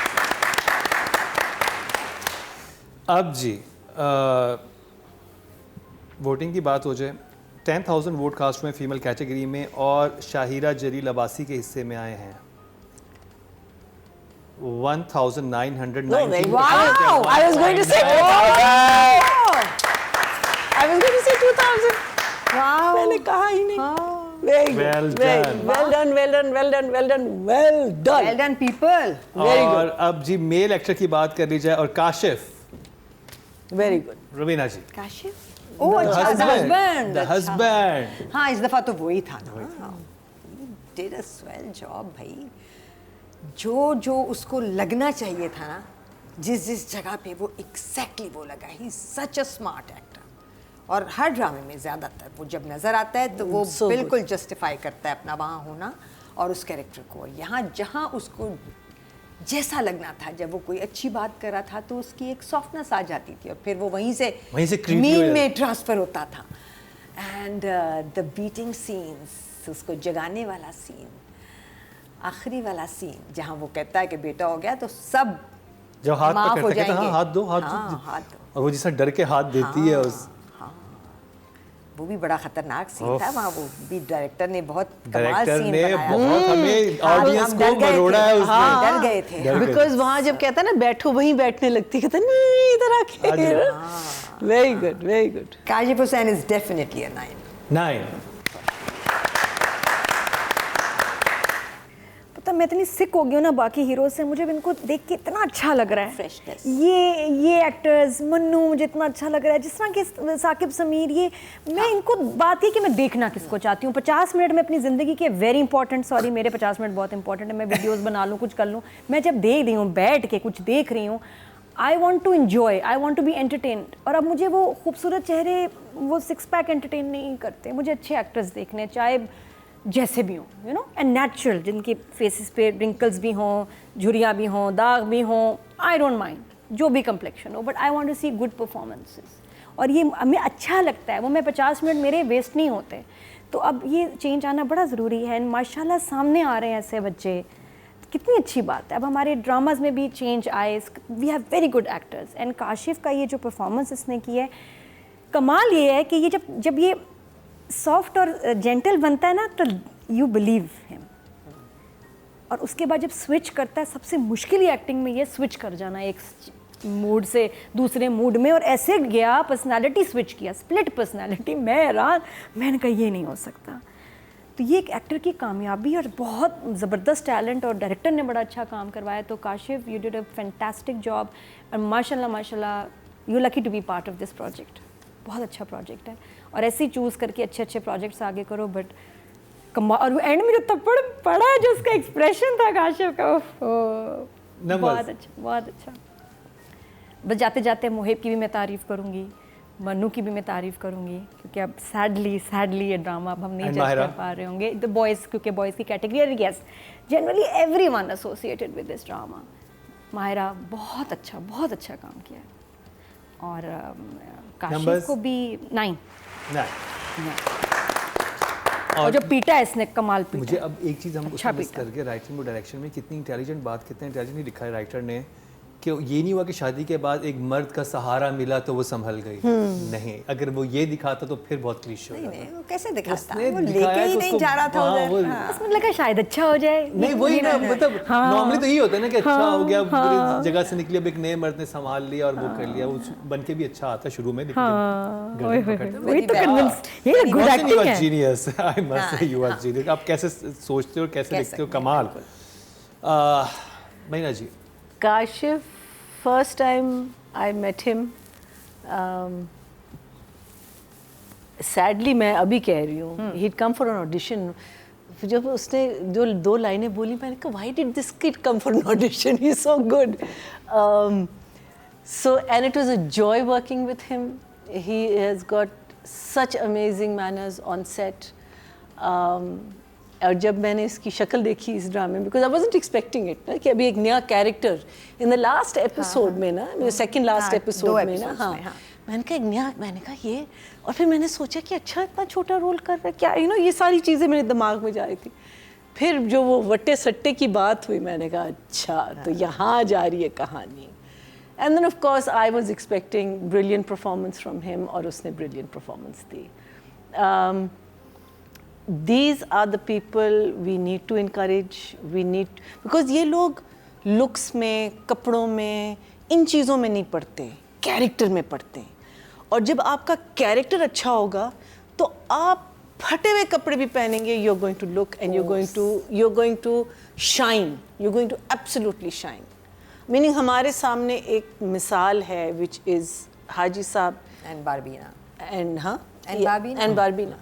अब जी voting की बात हो जाए, 10,000 vote cast में female category में और शाहिरा जरील अब्बासी के हिस्से में आए हैं 1,990. Wow! I was going to say, I was going to say 2,000. Wow. मैंने कहा ही नहीं. Very good. Well Very done. good. Well done. Well done. Well done. Well done. Well done. Well done, people. Very और good. अब जी male actor की बात कर ली जाए और काशिफ, Very good. रुबीना जी, काशिफ. Oh, अच्छा, the husband. the husband. हाँ, इस दफा तो वही था ना. He did a swell job, भाई. जो उसको लगना चाहिए था ना, जिस जगह पे वो exactly वो लगा. He's such a smart actor. और हर ड्रामे में ज़्यादातर वो जब नज़र आता है तो वो So बिल्कुल जस्टिफाई करता है अपना वहाँ होना और उस कैरेक्टर को. यहाँ जहाँ उसको जैसा लगना था, जब वो कोई अच्छी बात कर रहा था तो उसकी एक सॉफ्टनेस आ जाती थी और फिर वो वहीं से creepy हो मीन जाता. में ट्रांसफ़र होता था. एंड द बीटिंग सीन्स, उसको जगाने वाला सीन, आखिरी वाला सीन जहाँ वो कहता है कि बेटा हो गया तो सब जब हाथ माफ हो पकड़ता है, कहता है, जाएंगे. हाँ, हाथ दो, हाथ हाँ, दो. हाथ दो. और वो जैसा डर के हाथ देती है उस वो भी बड़ा खतरनाक सीन था. वहाँ वो भी डायरेक्टर ने बहुत कमाल डायरेक्टर सीन ने बनाया. बहुत हमें ऑडियंस हम को डर गए मरोड़ा थे. है उसने. हाँ, डर गए थे. डर गए Because वहाँ जब कहता है ना बैठो, वहीं बैठने लगती है. कहता है नहीं इधर आके. Very good. Very good. Kashif Hussain is definitely a 9. 9. पता मैं इतनी सिक हो गई हूँ ना बाकी हीरो से, मुझे इनको देख के इतना अच्छा लग रहा है. Freshness. ये एक्टर्स, मन्नू मुझे इतना अच्छा लग रहा है, जिस तरह के साकिब समीर, ये मैं इनको बात है कि मैं देखना किसको चाहती हूँ. 50 मिनट में अपनी ज़िंदगी के वेरी इंपॉर्टेंट, सॉरी मेरे 50 मिनट बहुत इंपॉर्टेंट है, मैं वीडियोस बना लूँ, कुछ कर लूँ, मैं जब देख रही हूँ बैठ के कुछ देख रही हूँ, I want to enjoy, I want to be entertained. और अब मुझे वो खूबसूरत चेहरे, वो 6 पैक एंटरटेन नहीं करते. मुझे अच्छे एक्टर्स देखने, चाहे जैसे भी हों, यू नो, एंड नेचुरल, जिनके फेसेस पे रिंकल्स भी हों, झुर्रियाँ भी हों, दाग भी हों. आई डोंट माइंड जो भी कम्प्लेक्शन हो, but I want to see good performances. और ये हमें अच्छा लगता है, वो मैं 50 मिनट मेरे वेस्ट नहीं होते. तो अब ये चेंज आना बड़ा ज़रूरी है. एंड माशाल्लाह सामने आ रहे हैं ऐसे बच्चे, कितनी अच्छी बात है. अब हमारे ड्रामाज में भी चेंज आए. We have very good actors. And Kashif का ये जो परफॉर्मेंस इसने की है, कमाल ये है कि ये जब ये सॉफ्ट और जेंटल बनता है ना तो यू बिलीव हिम. और उसके बाद जब स्विच करता है, सबसे मुश्किल ही एक्टिंग में ये स्विच कर जाना एक मूड से दूसरे मूड में. और ऐसे गया, पर्सनालिटी स्विच किया, स्प्लिट पर्सनालिटी. मैं हैरान, मैंने कहा ये नहीं हो सकता. तो ये एक एक्टर की कामयाबी और बहुत ज़बरदस्त टैलेंट, और डायरेक्टर ने बड़ा अच्छा काम करवाया. तो Kashif, you did a fantastic job. और माशाल्लाह माशाल्लाह, you lucky to be part of this project. बहुत अच्छा प्रोजेक्ट है और ऐसे ही चूज़ करके अच्छे अच्छे प्रोजेक्ट्स आगे करो. बट और एंड में जो थप्पड़ पड़ा है, जो उसका एक्सप्रेशन था काशिफ का, बहुत अच्छा, बहुत अच्छा. बस जाते जाते मुहिब की भी मैं तारीफ़ करूँगी, मन्नू की भी मैं तारीफ़ करूँगी, क्योंकि अब सैडली ये ड्रामा अब हम नहीं जज कर पा रहे होंगे. द बॉयज़, क्योंकि बॉयज़ की category, yes, generally everyone associated with this drama. Mahira बहुत अच्छा काम किया है. और काशिफ को भी 9. और जो पीटा है इसने, कमाल पीटा. मुझे अब एक चीज़ हम अच्छा मिस करके राइटिंग और डायरेक्शन में कितनी इंटेलिजेंट बात, कितना इंटेलिजेंट लिखा है राइटर ने, कि ये नहीं हुआ कि शादी के बाद एक मर्द का सहारा मिला तो वो संभल गई. नहीं, अगर वो ये दिखाता तो फिर बहुत क्लीशे हो जाता. नहीं, वो कैसे दिखाता, उसने वो दिखाया लेके ही कि नहीं उसको- जा रहा था हाँ, उधर. वो- उसमें लगा शायद अच्छा हो जाए. नहीं वही ना, मतलब नॉर्मली तो यही होता है ना कि अच्छा हो गया, हाँ. पूरी जगह से निकली, अब एक नए मर्द ने संभाल लिया और वो कर लिया. वो बन के भी अच्छा आता है शुरू में, लेकिन जब गर्दन पकड़ता है, वही तो कन्विंस, ये गुड एक्टिंग है. Genius, I must say you are genius. आप कैसे सोचते हो, कैसे लिखते हो, कमाल. महीना जी, Kashif, first time I met him, sadly मैं अभी कह रही हूँ, he'd come for an audition. जब उसने जो 2 लाइनें बोली, मैंने कहा why did this kid come for an audition? He's so good. So and it was a joy working with him. He has got such amazing manners on set. और जब मैंने इसकी शक्ल देखी इस ड्रामे में, because I wasn't expecting it ना कि अभी एक नया character in the last episode में ना, मेरे सेकंड लास्ट एपिसोड में ना, हाँ मैंने कहा एक नया, मैंने कहा ये, और फिर मैंने सोचा कि अच्छा इतना छोटा रोल कर रहा है क्या, यू नो, ये सारी चीज़ें मेरे दिमाग में जा रही थी। फिर जो वो वट्टे सट्टे की बात हुई, मैंने कहा अच्छा तो यहाँ जा रही है कहानी। And then of course I was expecting brilliant performance from him, और उसने ब्रिलियंट परफॉर्मेंस दी। These are the people we need to encourage, we need, because ये लोग looks में, कपड़ों में, इन चीज़ों में नहीं पढ़ते, कैरेक्टर में पढ़ते हैं। और जब आपका कैरेक्टर अच्छा होगा तो आप फटे हुए कपड़े भी पहनेंगे, you're going to look and you're going to shine, you're going to absolutely shine. Meaning हमारे सामने एक मिसाल है which is हाजी साहब And Barbina. and हाँ And Barbina. and Barbina,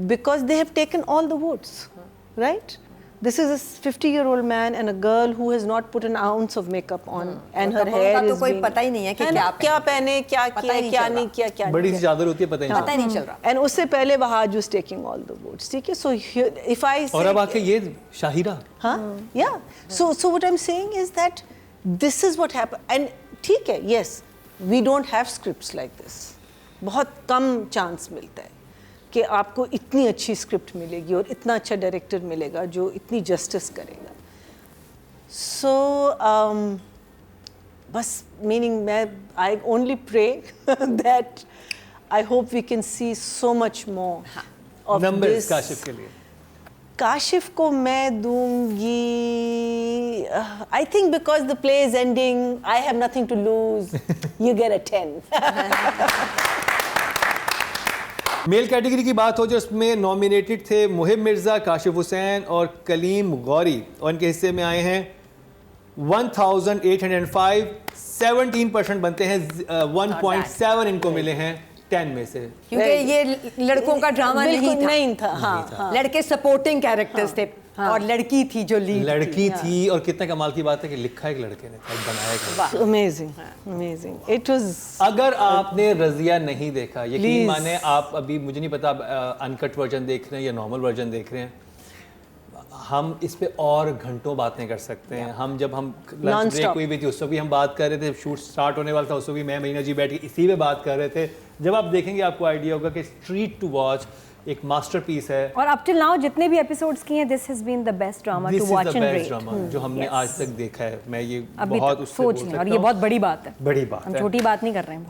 because they have taken all the votes, right? This is a 50-year-old man and a girl who has not put an ounce of makeup on, and her hair is तो कोई पता ही नहीं है कि क्या पहने, क्या किया, क्या नहीं किया, क्या बड़ी सी चादर होती है, पता ही नहीं पता ही नहीं चल रहा। and उससे पहले Wahaj was taking all the votes, ठीक है? So if I say, और अब आके ये शाहिरा, हाँ, yeah. So what I'm saying is that this is what happened, and ठीक है, yes, we don't have scripts like this. बहुत कम चांस मिलता है कि आपको इतनी अच्छी स्क्रिप्ट मिलेगी और इतना अच्छा डायरेक्टर मिलेगा जो इतनी जस्टिस करेगा। सो बस मीनिंग मैं I only pray that I hope we can see so much more of numbers Kashif के लिए। काशिफ को मैं दूंगी, I think because the play is ending, I have nothing to lose, you get a 10। Male category की बात हो जो उसमें नॉमिनेटेड थे मुहिब मिर्ज़ा, काशिफ हुसैन और कलीम गौरी, और इनके हिस्से में आए हैं 1805, 17% बनते हैं, 1.7 इनको मिले हैं 10 में से, क्योंकि ये लड़कों का ड्रामा नहीं था, हाँ, लड़के सपोर्टिंग कैरेक्टर्स थे और लड़की थी जो लीड लड़की थी। और कितना कमाल की बात है कि लिखा एक लड़के ने था, बनाया एक। Amazing it was. अगर आपने रज़िया नहीं देखा, यकीन माने आप अभी, मुझे नहीं पता अनकट वर्जन देख रहे हैं या नॉर्मल वर्जन देख रहे हैं, हम इस पे और घंटों बातें कर सकते हैं। हम जब हम लंच ब्रेक हुई भी थी, उससे भी हम बात कर रहे थे, शूट स्टार्ट होने वाला था, उससे भी मैं महीना जी बैठ के इसी पे बात कर रहे थे। जब आप देखेंगे आपको आइडिया होगा कि स्ट्रीट टू वॉच एक मास्टरपीस है। और अप टिल नाउ जितने भी एपिसोड्स किए हैं, this has been the best drama to watch and rate, जो हमने आज तक देखा है। मैं ये अभी बहुत सोच लें, और ये बहुत बड़ी बात है, बड़ी बात हम है। छोटी बात नहीं कर रहे हैं।